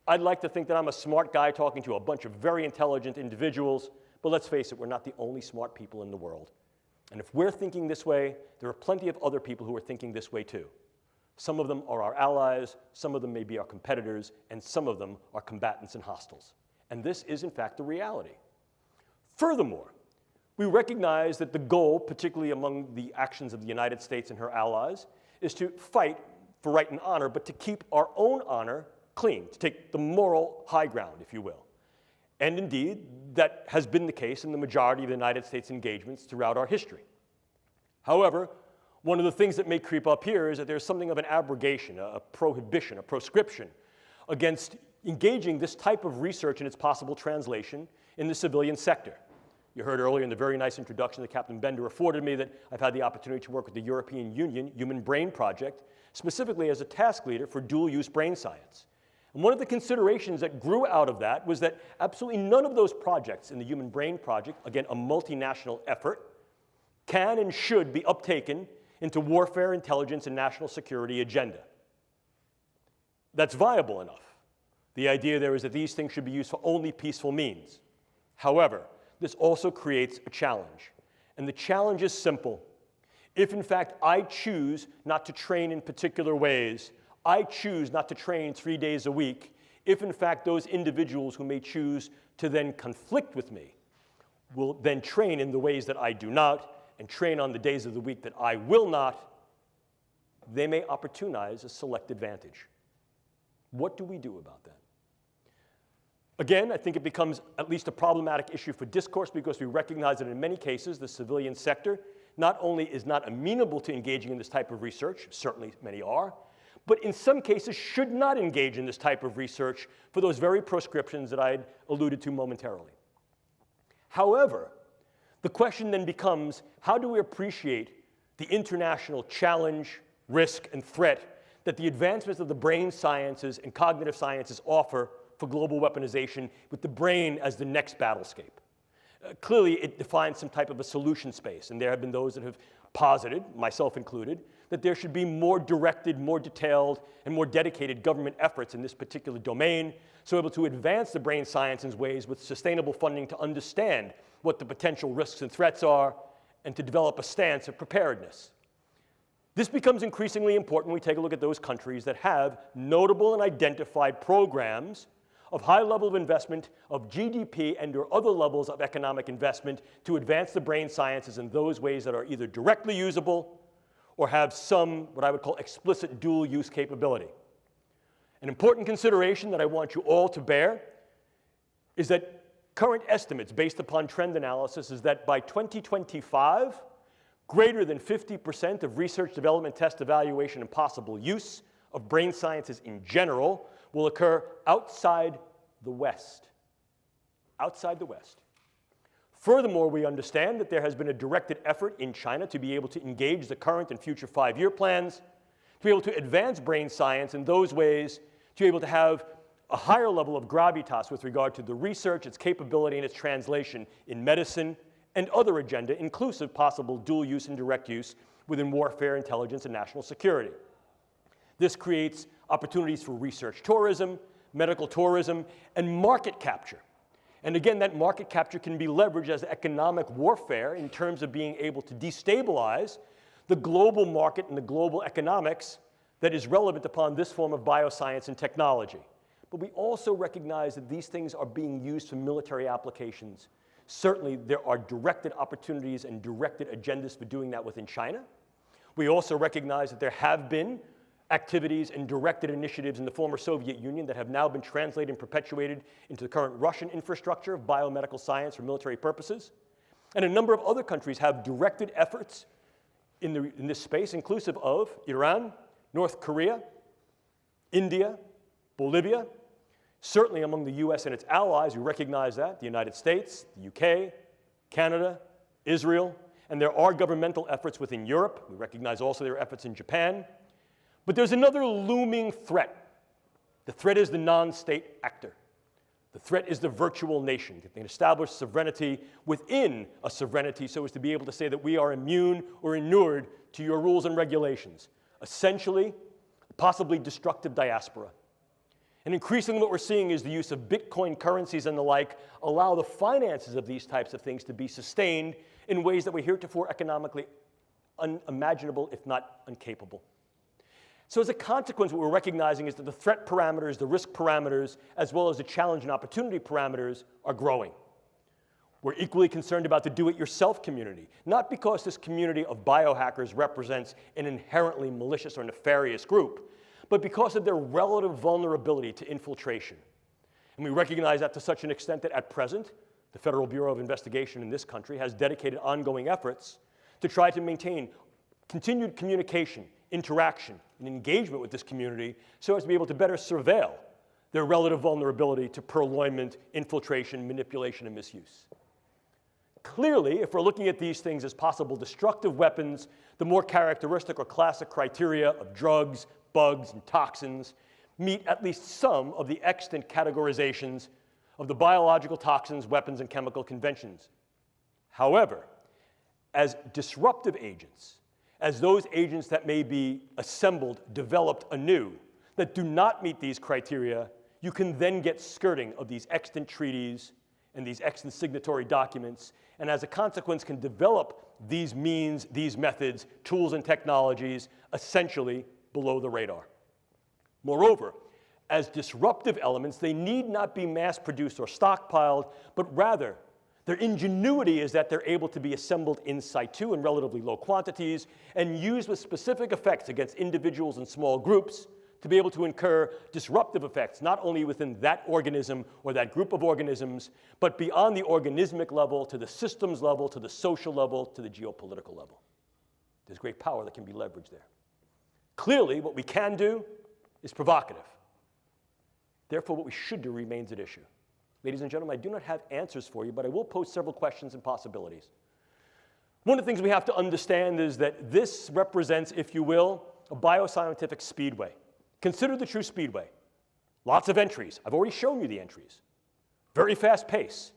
I'd like to think that I'm a smart guy talking to a bunch of very intelligent individuals, but let's face it, we're not the only smart people in the world. And if we're thinking this way, there are plenty of other people who are thinking this way too. Some of them are our allies, some of them may be our competitors, and some of them are combatants and hostiles. And this is, in fact, the reality. Furthermore, we recognize that the goal, particularly among the actions of the United States and her allies, is to fight for right and honor, but to keep our own honor clean, to take the moral high ground, if you will. And indeed, that has been the case in the majority of the United States engagements throughout our history. However, one of the things that may creep up here is that there's something of an abrogation, a prohibition, a proscription against engaging this type of research and its possible translation in the civilian sector. You heard earlier in the very nice introduction that Captain Bender afforded me that I've had the opportunity to work with the European Union Human Brain Project, specifically as a task leader for dual-use brain science. And one of the considerations that grew out of that was that absolutely none of those projects in the Human Brain Project, again, a multinational effort, can and should be uptaken into warfare, intelligence, and national security agenda. That's viable enough. The idea there is that these things should be used for only peaceful means. However, this also creates a challenge. And the challenge is simple. If, in fact, I choose not to train in particular ways, I choose not to train 3 days a week, if, in fact, those individuals who may choose to then conflict with me will then train in the ways that I do not and train on the days of the week that I will not, they may opportunize a select advantage. What do we do about that? Again, I think it becomes at least a problematic issue for discourse because we recognize that in many cases the civilian sector not only is not amenable to engaging in this type of research, certainly many are, but in some cases should not engage in this type of research for those very proscriptions that I had alluded to momentarily. However, the question then becomes, how do we appreciate the international challenge, risk, and threat that the advancements of the brain sciences and cognitive sciences offer for global weaponization with the brain as the next battlescape? Clearly, it defines some type of a solution space, and there have been those that have posited, myself included, that there should be more directed, more detailed, and more dedicated government efforts in this particular domain, so able to advance the brain science in ways with sustainable funding to understand what the potential risks and threats are, and to develop a stance of preparedness. This becomes increasingly important when we take a look at those countries that have notable and identified programs of high level of investment of GDP and or other levels of economic investment to advance the brain sciences in those ways that are either directly usable or have some, what I would call, explicit dual use capability. An important consideration that I want you all to bear is that current estimates based upon trend analysis is that by 2025, greater than 50% of research, development, test, evaluation, and possible use of brain sciences in general will occur outside the West. Outside the West. Furthermore, we understand that there has been a directed effort in China to be able to engage the current and future 5-year plans, to be able to advance brain science in those ways, to be able to have a higher level of gravitas with regard to the research, its capability, and its translation in medicine and other agenda, inclusive possible dual use and direct use within warfare, intelligence, and national security. This creates opportunities for research tourism, medical tourism, and market capture. And again, that market capture can be leveraged as economic warfare in terms of being able to destabilize the global market and the global economics that is relevant upon this form of bioscience and technology. But we also recognize that these things are being used for military applications. Certainly, there are directed opportunities and directed agendas for doing that within China. We also recognize that there have been activities and directed initiatives in the former Soviet Union that have now been translated and perpetuated into the current Russian infrastructure of biomedical science for military purposes. And a number of other countries have directed efforts in this space, inclusive of Iran, North Korea, India, Bolivia. Certainly among the US and its allies, we recognize that, the United States, the UK, Canada, Israel, and there are governmental efforts within Europe. We recognize also there are efforts in Japan. But there's another looming threat. The threat is the non-state actor. The threat is the virtual nation. They can establish sovereignty within a sovereignty so as to be able to say that we are immune or inured to your rules and regulations. Essentially, possibly destructive diaspora. And increasingly what we're seeing is the use of Bitcoin currencies and the like allow the finances of these types of things to be sustained in ways that were heretofore economically unimaginable, if not incapable. So as a consequence, what we're recognizing is that the threat parameters, the risk parameters, as well as the challenge and opportunity parameters are growing. We're equally concerned about the do-it-yourself community, not because this community of biohackers represents an inherently malicious or nefarious group, but because of their relative vulnerability to infiltration. And we recognize that to such an extent that at present, the Federal Bureau of Investigation in this country has dedicated ongoing efforts to try to maintain continued communication, interaction, and engagement with this community so as to be able to better surveil their relative vulnerability to purloinment, infiltration, manipulation, and misuse. Clearly, if we're looking at these things as possible destructive weapons, the more characteristic or classic criteria of drugs, bugs, and toxins meet at least some of the extant categorizations of the biological toxins, weapons, and chemical conventions. However, as disruptive agents, as those agents that may be assembled, developed anew, that do not meet these criteria, you can then get skirting of these extant treaties and these extant signatory documents, and as a consequence can develop these means, these methods, tools and technologies essentially below the radar. Moreover, as disruptive elements, they need not be mass-produced or stockpiled, but rather their ingenuity is that they're able to be assembled in situ in relatively low quantities and used with specific effects against individuals and small groups to be able to incur disruptive effects, not only within that organism or that group of organisms, but beyond the organismic level, to the systems level, to the social level, to the geopolitical level. There's great power that can be leveraged there. Clearly, what we can do is provocative. Therefore, what we should do remains at issue. Ladies and gentlemen, I do not have answers for you, but I will pose several questions and possibilities. One of the things we have to understand is that this represents, if you will, a bioscientific speedway. Consider the true speedway. Lots of entries. I've already shown you the entries. Very fast pace.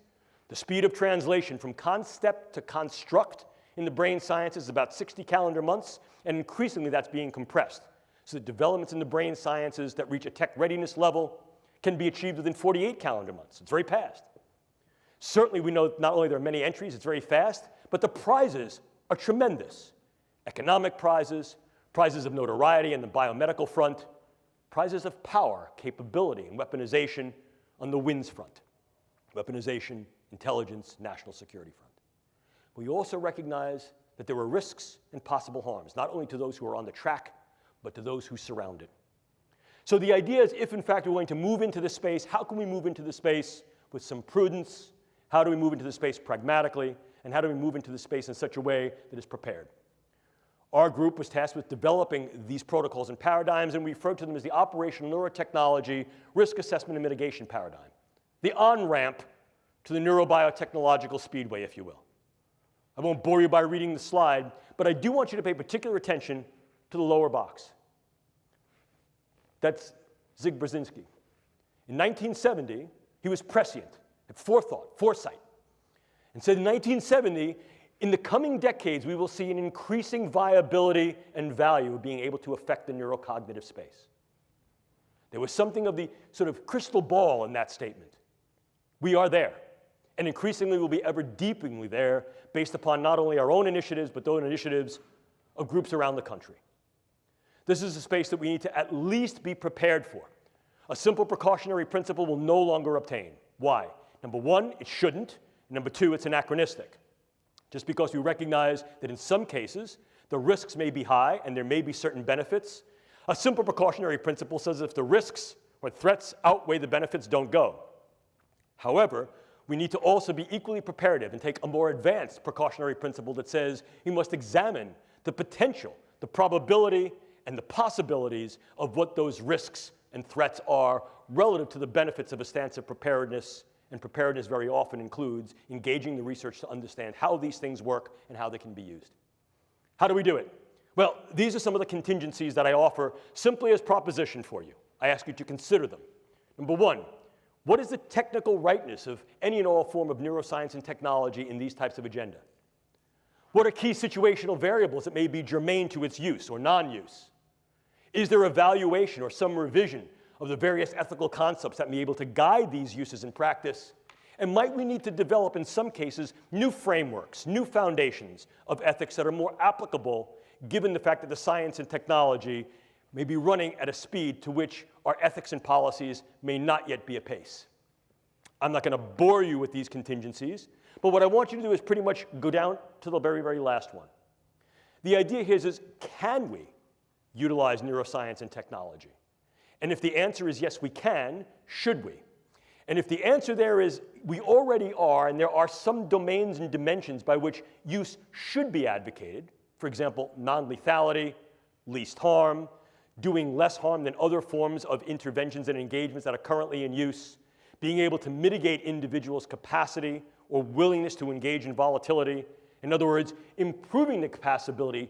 The speed of translation from concept to construct in the brain sciences is about 60 calendar months, and increasingly that's being compressed. So the developments in the brain sciences that reach a tech readiness level can be achieved within 48 calendar months. It's very fast. Certainly we know not only there are many entries, it's very fast, but the prizes are tremendous. Economic prizes, prizes of notoriety on the biomedical front, prizes of power, capability, and weaponization on the WINS front. Weaponization, intelligence, national security front. We also recognize that there are risks and possible harms, not only to those who are on the track, but to those who surround it. So the idea is, if in fact we're going to move into this space, how can we move into the space with some prudence? How do we move into the space pragmatically? And how do we move into the space in such a way that is prepared? Our group was tasked with developing these protocols and paradigms, and we refer to them as the operational neurotechnology risk assessment and mitigation paradigm. The on-ramp to the neurobiotechnological speedway, if you will. I won't bore you by reading the slide, but I do want you to pay particular attention to the lower box. That's Zig Brzezinski. In 1970, he was prescient, had foresight, and said in 1970, in the coming decades, we will see an increasing viability and value of being able to affect the neurocognitive space. There was something of the sort of crystal ball in that statement. We are there, and increasingly will be ever deepeningly there based upon not only our own initiatives, but those initiatives of groups around the country. This is a space that we need to at least be prepared for. A simple precautionary principle will no longer obtain. Why? Number one, it shouldn't. Number two, it's anachronistic. Just because we recognize that in some cases, the risks may be high and there may be certain benefits, a simple precautionary principle says if the risks or threats outweigh the benefits, don't go. However, we need to also be equally preparative and take a more advanced precautionary principle that says we must examine the potential, the probability, and the possibilities of what those risks and threats are relative to the benefits of a stance of preparedness. And preparedness very often includes engaging the research to understand how these things work and how they can be used. How do we do it? Well, these are some of the contingencies that I offer simply as proposition for you. I ask you to consider them. Number one, what is the technical rightness of any and all form of neuroscience and technology in these types of agenda? What are key situational variables that may be germane to its use or non-use? Is there evaluation or some revision of the various ethical concepts that may be able to guide these uses in practice? And might we need to develop, in some cases, new frameworks, new foundations of ethics that are more applicable, given the fact that the science and technology may be running at a speed to which our ethics and policies may not yet be apace? I'm not going to bore you with these contingencies, but what I want you to do is pretty much go down to the very, very last one. The idea here is can we utilize neuroscience and technology? And if the answer is yes, we can, should we? And if the answer there is we already are, and there are some domains and dimensions by which use should be advocated, for example, non-lethality, least harm, doing less harm than other forms of interventions and engagements that are currently in use, being able to mitigate individuals' capacity or willingness to engage in volatility. In other words, improving the capacity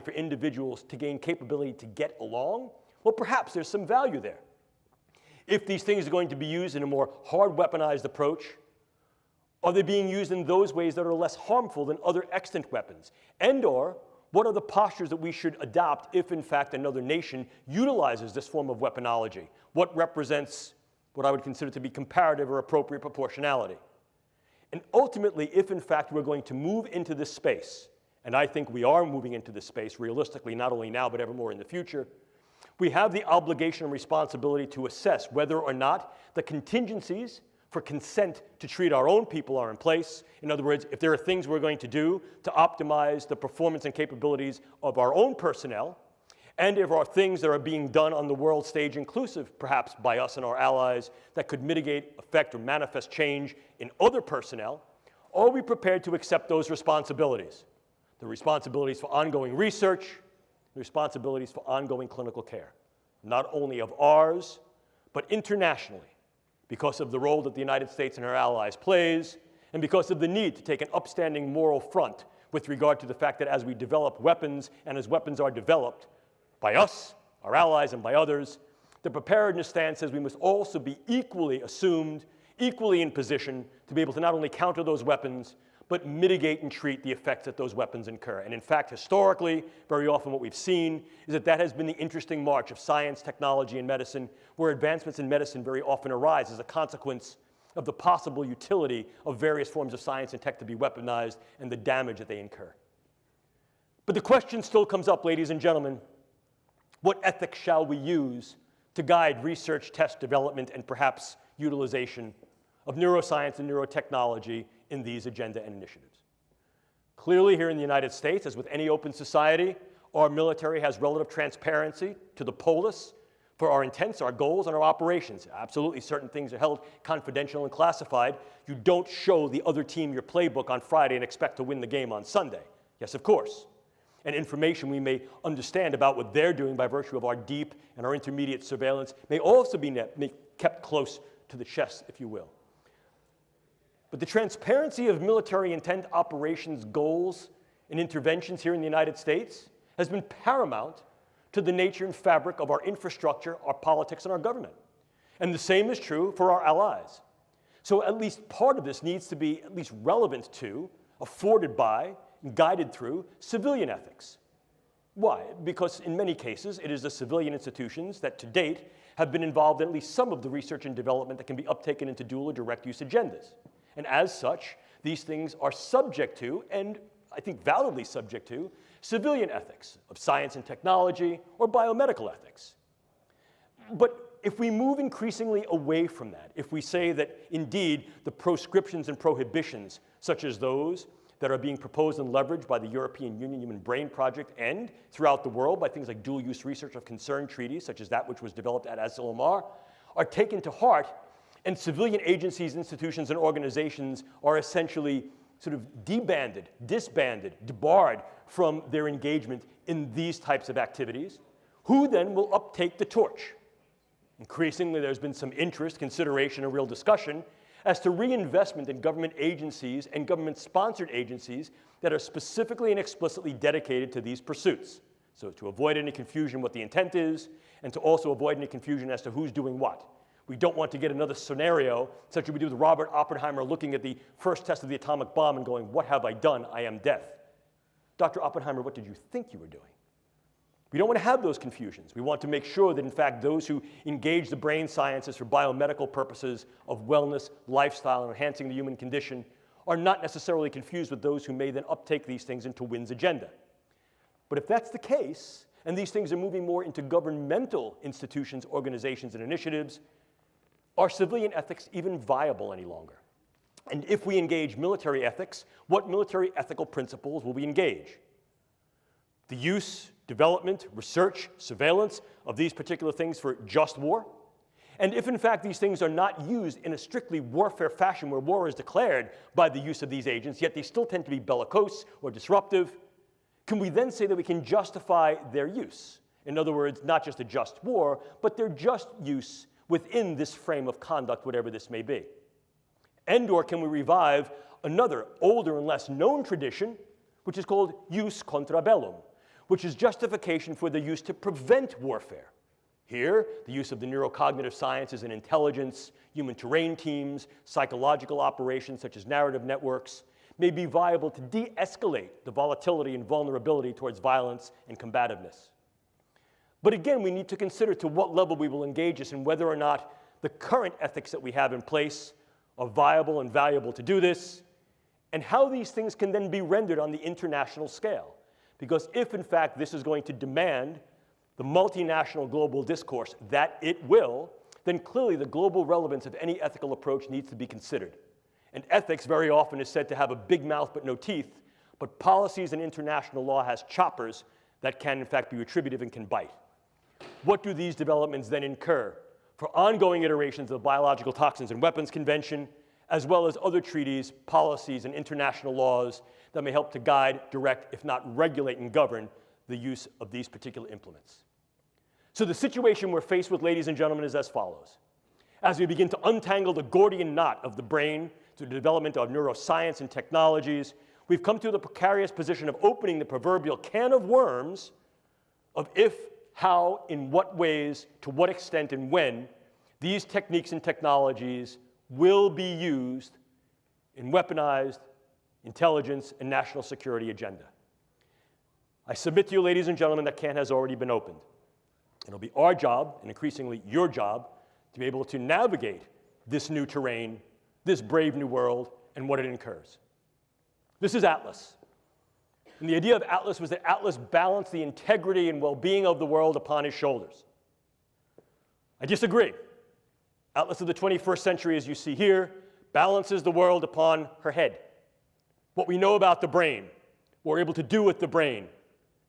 for individuals to gain capability to get along. Well, perhaps there's some value there. If these things are going to be used in a more hard weaponized approach, are they being used in those ways that are less harmful than other extant weapons? And/or what are the postures that we should adopt if, in fact, another nation utilizes this form of weaponology? What represents what I would consider to be comparative or appropriate proportionality? And ultimately, if, in fact, we're going to move into this space, and I think we are moving into this space realistically, not only now, but ever more in the future, we have the obligation and responsibility to assess whether or not the contingencies for consent to treat our own people are in place. In other words, if there are things we're going to do to optimize the performance and capabilities of our own personnel, and if there are things that are being done on the world stage, inclusive perhaps by us and our allies, that could mitigate, affect, or manifest change in other personnel, are we prepared to accept those responsibilities? The responsibilities for ongoing research, the responsibilities for ongoing clinical care, not only of ours, but internationally, because of the role that the United States and our allies plays, and because of the need to take an upstanding moral front with regard to the fact that as we develop weapons, and as weapons are developed by us, our allies, and by others, the preparedness stance says we must also be equally assumed, equally in position to be able to not only counter those weapons, but mitigate and treat the effects that those weapons incur. And in fact, historically, very often what we've seen is that that has been the interesting march of science, technology, and medicine, where advancements in medicine very often arise as a consequence of the possible utility of various forms of science and tech to be weaponized and the damage that they incur. But the question still comes up, ladies and gentlemen, what ethics shall we use to guide research, test, development, and perhaps utilization of neuroscience and neurotechnology in these agenda and initiatives? Clearly, here in the United States, as with any open society, our military has relative transparency to the polis for our intents, our goals, and our operations. Absolutely, certain things are held confidential and classified. You don't show the other team your playbook on Friday and expect to win the game on Sunday. Yes, of course. And information we may understand about what they're doing by virtue of our deep and our intermediate surveillance may also be kept close to the chest, if you will. But the transparency of military intent operations goals and interventions here in the United States has been paramount to the nature and fabric of our infrastructure, our politics, and our government. And the same is true for our allies. So at least part of this needs to be at least relevant to, afforded by, and guided through civilian ethics. Why? Because in many cases, it is the civilian institutions that to date have been involved in at least some of the research and development that can be uptaken into dual or direct use agendas. And as such, these things are subject to, and I think validly subject to, civilian ethics of science and technology or biomedical ethics. But if we move increasingly away from that, if we say that indeed the proscriptions and prohibitions, such as those that are being proposed and leveraged by the European Union Human Brain Project and throughout the world by things like dual-use research of concern treaties, such as that which was developed at ASILMR, are taken to heart, And civilian agencies, institutions, and organizations are essentially sort of debanded, disbanded, debarred from their engagement in these types of activities. Who then will uptake the torch? Increasingly, there's been some interest, consideration, and real discussion as to reinvestment in government agencies and government-sponsored agencies that are specifically and explicitly dedicated to these pursuits. So to avoid any confusion what the intent is, and to also avoid any confusion as to who's doing what. We don't want to get another scenario, such as we do with Robert Oppenheimer looking at the first test of the atomic bomb and going, "What have I done? I am death." Dr. Oppenheimer, what did you think you were doing? We don't want to have those confusions. We want to make sure that, in fact, those who engage the brain sciences for biomedical purposes of wellness, lifestyle, and enhancing the human condition are not necessarily confused with those who may then uptake these things into Wynn's agenda. But if that's the case, and these things are moving more into governmental institutions, organizations, and initiatives, are civilian ethics even viable any longer? And if we engage military ethics, what military ethical principles will we engage? The use, development, research, surveillance of these particular things for just war? And if, in fact, these things are not used in a strictly warfare fashion where war is declared by the use of these agents, yet they still tend to be bellicose or disruptive, can we then say that we can justify their use? In other words, not just a just war, but their just use within this frame of conduct, whatever this may be. And/or can we revive another older and less known tradition, which is called jus contra bellum, which is justification for the use to prevent warfare. Here, the use of the neurocognitive sciences and intelligence, human terrain teams, psychological operations such as narrative networks, may be viable to de-escalate the volatility and vulnerability towards violence and combativeness. But again, we need to consider to what level we will engage this and whether or not the current ethics that we have in place are viable and valuable to do this, and how these things can then be rendered on the international scale. Because if, in fact, this is going to demand the multinational global discourse that it will, then clearly the global relevance of any ethical approach needs to be considered. And ethics very often is said to have a big mouth but no teeth, but policies and international law has choppers that can, in fact, be retributive and can bite. What do these developments then incur for ongoing iterations of the Biological Toxins and Weapons Convention, as well as other treaties, policies, and international laws that may help to guide, direct, if not regulate and govern the use of these particular implements? So the situation we're faced with, ladies and gentlemen, is as follows. As we begin to untangle the Gordian knot of the brain through the development of neuroscience and technologies, we've come to the precarious position of opening the proverbial can of worms of if, how, in what ways, to what extent, and when these techniques and technologies will be used in weaponized intelligence and national security agenda. I submit to you, ladies and gentlemen, that can has already been opened. It'll be our job, and increasingly your job, to be able to navigate this new terrain, this brave new world, and what it incurs. This is Atlas. And the idea of Atlas was that Atlas balanced the integrity and well-being of the world upon his shoulders. I disagree. Atlas of the 21st century, as you see here, balances the world upon her head. What we know about the brain, what we're able to do with the brain,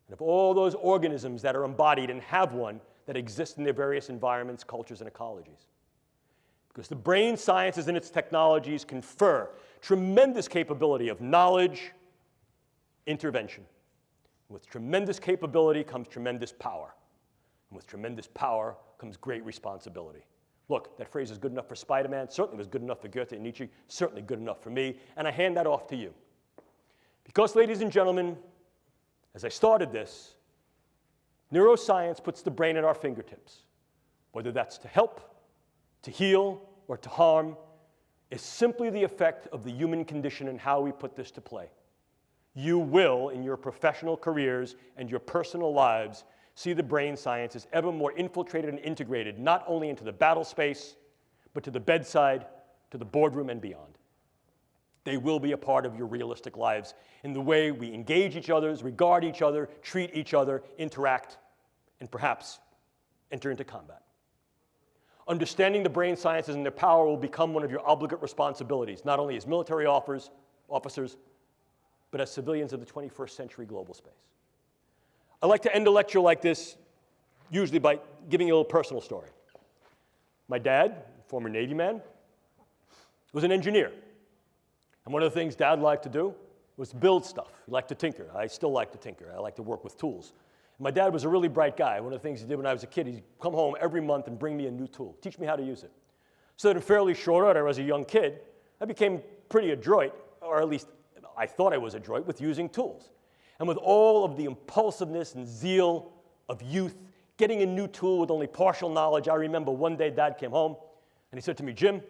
and of all those organisms that are embodied and have one that exist in their various environments, cultures, and ecologies. Because the brain sciences and its technologies confer tremendous capability of knowledge, intervention. With tremendous capability comes tremendous power. And with tremendous power comes great responsibility. Look, that phrase is good enough for Spider-Man, certainly was good enough for Goethe and Nietzsche, certainly good enough for me, and I hand that off to you. Because, ladies and gentlemen, as I started this, neuroscience puts the brain at our fingertips. Whether that's to help, to heal, or to harm, is simply the effect of the human condition and how we put this to play. You will, in your professional careers and your personal lives, see the brain sciences ever more infiltrated and integrated, not only into the battle space, but to the bedside, to the boardroom, and beyond. They will be a part of your realistic lives in the way we engage each other, regard each other, treat each other, interact, and perhaps enter into combat. Understanding the brain sciences and their power will become one of your obligate responsibilities, not only as military officers, but as civilians of the 21st century global space. I like to end a lecture like this usually by giving you a little personal story. My dad, former Navy man, was an engineer. And one of the things Dad liked to do was to build stuff. He liked to tinker. I still like to tinker. I like to work with tools. And my dad was a really bright guy. One of the things he did when I was a kid, he'd come home every month and bring me a new tool, teach me how to use it. So that in fairly short order, as a young kid, I became pretty adroit, or at least I thought I was adroit, with using tools. And with all of the impulsiveness and zeal of youth, getting a new tool with only partial knowledge, I remember one day Dad came home and he said to me, "Jim,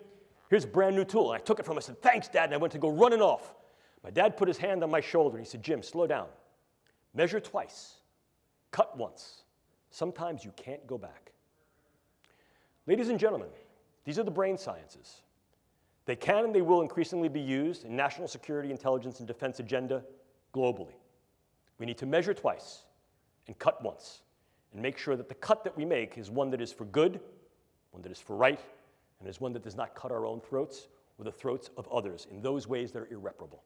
here's a brand new tool." And I took it from him. I said, "Thanks, Dad," and I went to go running off. My dad put his hand on my shoulder and he said, "Jim, slow down. Measure twice. Cut once. Sometimes you can't go back." Ladies and gentlemen, these are the brain sciences. They can and they will increasingly be used in national security, intelligence, and defense agenda globally. We need to measure twice and cut once and make sure that the cut that we make is one that is for good, one that is for right, and is one that does not cut our own throats or the throats of others in those ways that are irreparable.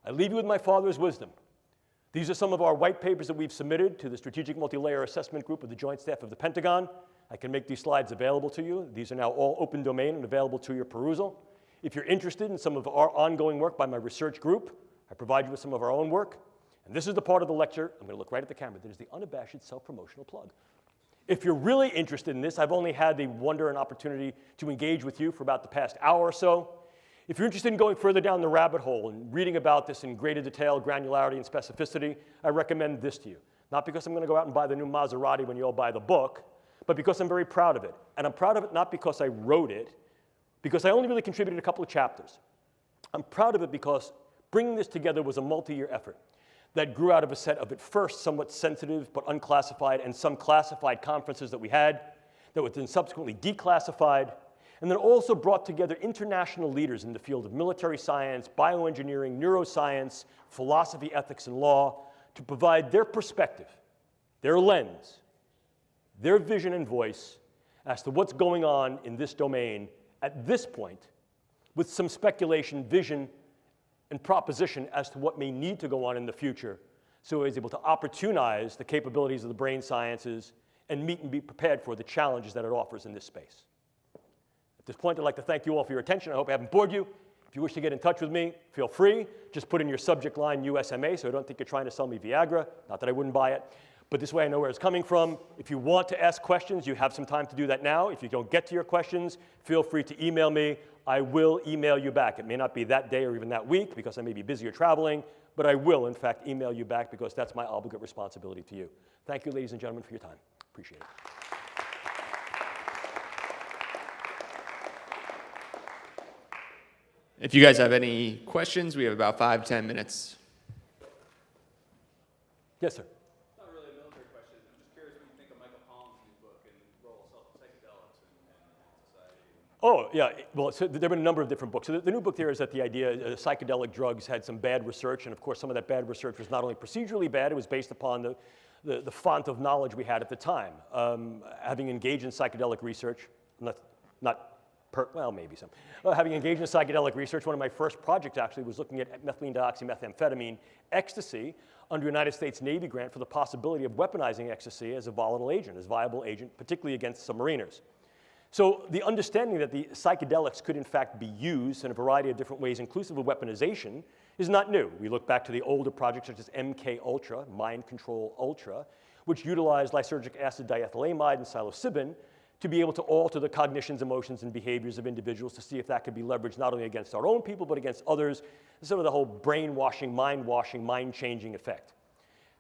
I leave you with my father's wisdom. These are some of our white papers that we've submitted to the Strategic Multi-Layer Assessment Group of the Joint Staff of the Pentagon. I can make these slides available to you. These are now all open domain and available to your perusal. If you're interested in some of our ongoing work by my research group, I provide you with some of our own work. And this is the part of the lecture, I'm going to look right at the camera, that is the unabashed self-promotional plug. If you're really interested in this, I've only had the wonder and opportunity to engage with you for about the past hour or so. If you're interested in going further down the rabbit hole and reading about this in greater detail, granularity, and specificity, I recommend this to you. Not because I'm going to go out and buy the new Maserati when you all buy the book, but because I'm very proud of it. And I'm proud of it not because I wrote it, because I only really contributed a couple of chapters. I'm proud of it because bringing this together was a multi-year effort that grew out of a set of, at first, somewhat sensitive but unclassified and some classified conferences that we had that were then subsequently declassified, and then also brought together international leaders in the field of military science, bioengineering, neuroscience, philosophy, ethics, and law to provide their perspective, their lens, their vision and voice as to what's going on in this domain at this point, with some speculation, vision, and proposition as to what may need to go on in the future, so he's able to opportunize the capabilities of the brain sciences and meet and be prepared for the challenges that it offers in this space. At this point, I'd like to thank you all for your attention. I hope I haven't bored you. If you wish to get in touch with me, feel free. Just put in your subject line USMA, so I don't think you're trying to sell me Viagra. Not that I wouldn't buy it, but this way I know where it's coming from. If you want to ask questions, you have some time to do that now. If you don't get to your questions, feel free to email me. I will email you back. It may not be that day or even that week because I may be busy or traveling, but I will, in fact, email you back because that's my obligate responsibility to you. Thank you, ladies and gentlemen, for your time. Appreciate it. If you guys have any questions, we have about 5-10 minutes. Yes, sir. Not really a military question. I'm just curious what you think of Michael Pollan's new book and the role of psychedelics in society. Oh, yeah. Well, so there have been a number of different books. So the new book there is that the idea psychedelic drugs had some bad research, and of course some of that bad research was not only procedurally bad, it was based upon the font of knowledge we had at the time. Having engaged in psychedelic research, maybe some. Having engaged in psychedelic research, one of my first projects actually was looking at methylene dioxymethamphetamine ecstasy under United States Navy grant for the possibility of weaponizing ecstasy as a volatile agent, as a viable agent, particularly against submariners. So the understanding that the psychedelics could in fact be used in a variety of different ways, inclusive of weaponization, is not new. We look back to the older projects such as MK Ultra, Mind Control Ultra, which utilized lysergic acid diethylamide and psilocybin to be able to alter the cognitions, emotions, and behaviors of individuals to see if that could be leveraged not only against our own people, but against others, sort of the whole brainwashing, mind-changing effect.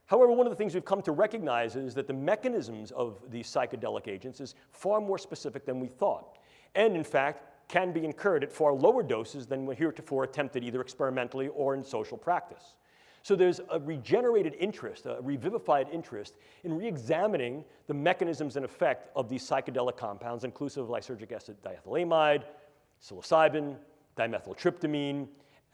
However, one of the things we've come to recognize is that the mechanisms of these psychedelic agents is far more specific than we thought, and in fact, can be incurred at far lower doses than were heretofore attempted either experimentally or in social practice. So there's a regenerated interest, a revivified interest in re-examining the mechanisms and effect of these psychedelic compounds, inclusive of lysergic acid diethylamide, psilocybin, dimethyltryptamine,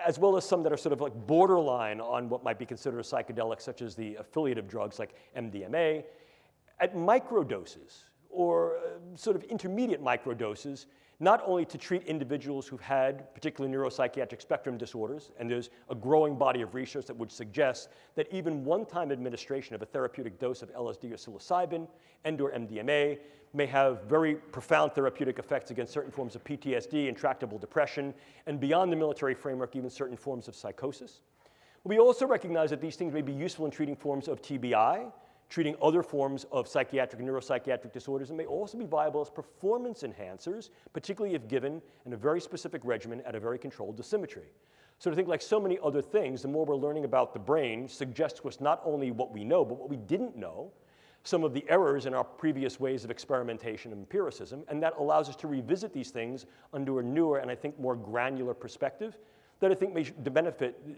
as well as some that are sort of like borderline on what might be considered a psychedelic, such as the affiliative drugs like MDMA, at microdoses or sort of intermediate microdoses, not only to treat individuals who've had particular neuropsychiatric spectrum disorders, and there's a growing body of research that would suggest that even one-time administration of a therapeutic dose of LSD or psilocybin and/or MDMA may have very profound therapeutic effects against certain forms of PTSD, intractable depression, and beyond the military framework, even certain forms of psychosis. We also recognize that these things may be useful in treating forms of TBI, treating other forms of psychiatric and neuropsychiatric disorders, and may also be viable as performance enhancers, particularly if given in a very specific regimen at a very controlled dosimetry. So to think like so many other things, the more we're learning about the brain suggests to us not only what we know, but what we didn't know, some of the errors in our previous ways of experimentation and empiricism, and that allows us to revisit these things under a newer and I think more granular perspective that I think may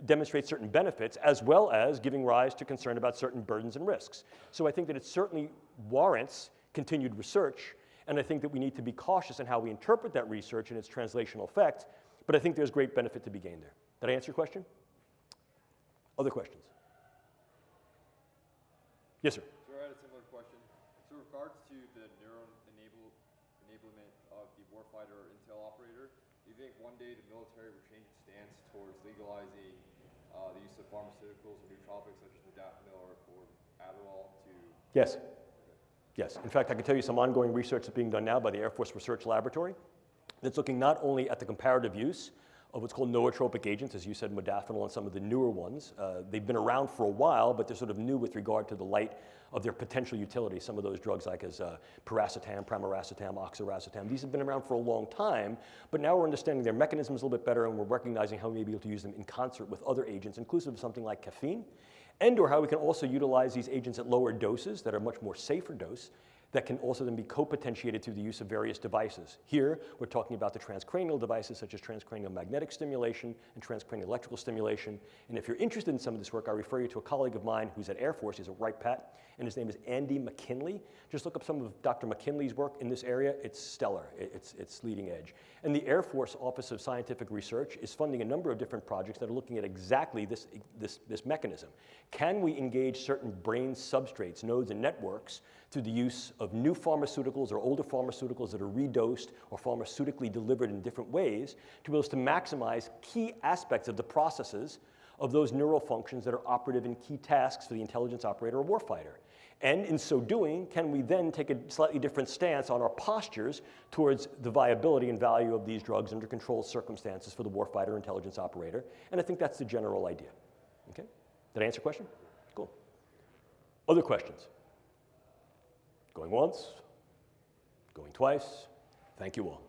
demonstrate certain benefits, as well as giving rise to concern about certain burdens and risks. So I think that it certainly warrants continued research, and I think that we need to be cautious in how we interpret that research and its translational effect, but I think there's great benefit to be gained there. Did I answer your question? Other questions? Yes, sir. So I had a similar question. So in regards to the enablement of the warfighter or intel operator, do you think one day the military will change its stance towards legalizing the use of pharmaceuticals or nootropics such as modafinil or Adderall to... Yes. Yes. In fact, I can tell you some ongoing research that's being done now by the Air Force Research Laboratory that's looking not only at the comparative use of what's called nootropic agents, as you said, modafinil and some of the newer ones. They've been around for a while, but they're sort of new with regard to the light of their potential utility. Some of those drugs like as piracetam, pramiracetam, oxiracetam, these have been around for a long time, but now we're understanding their mechanisms a little bit better, and we're recognizing how we may be able to use them in concert with other agents, inclusive of something like caffeine, and or how we can also utilize these agents at lower doses that are much more safer dose, that can also then be co-potentiated through the use of various devices. Here, we're talking about the transcranial devices such as transcranial magnetic stimulation and transcranial electrical stimulation. And if you're interested in some of this work, I refer you to a colleague of mine who's at Air Force. He's a Wright Pat, and his name is Andy McKinley. Just look up some of Dr. McKinley's work in this area. It's stellar. It's leading edge. And the Air Force Office of Scientific Research is funding a number of different projects that are looking at exactly this mechanism. Can we engage certain brain substrates, nodes, and networks through the use of new pharmaceuticals or older pharmaceuticals that are redosed or pharmaceutically delivered in different ways to be able to maximize key aspects of the processes of those neural functions that are operative in key tasks for the intelligence operator or warfighter. And in so doing, can we then take a slightly different stance on our postures towards the viability and value of these drugs under controlled circumstances for the warfighter or intelligence operator? And I think that's the general idea. Okay? Did I answer your question? Cool. Other questions? Going once, going twice. Thank you all.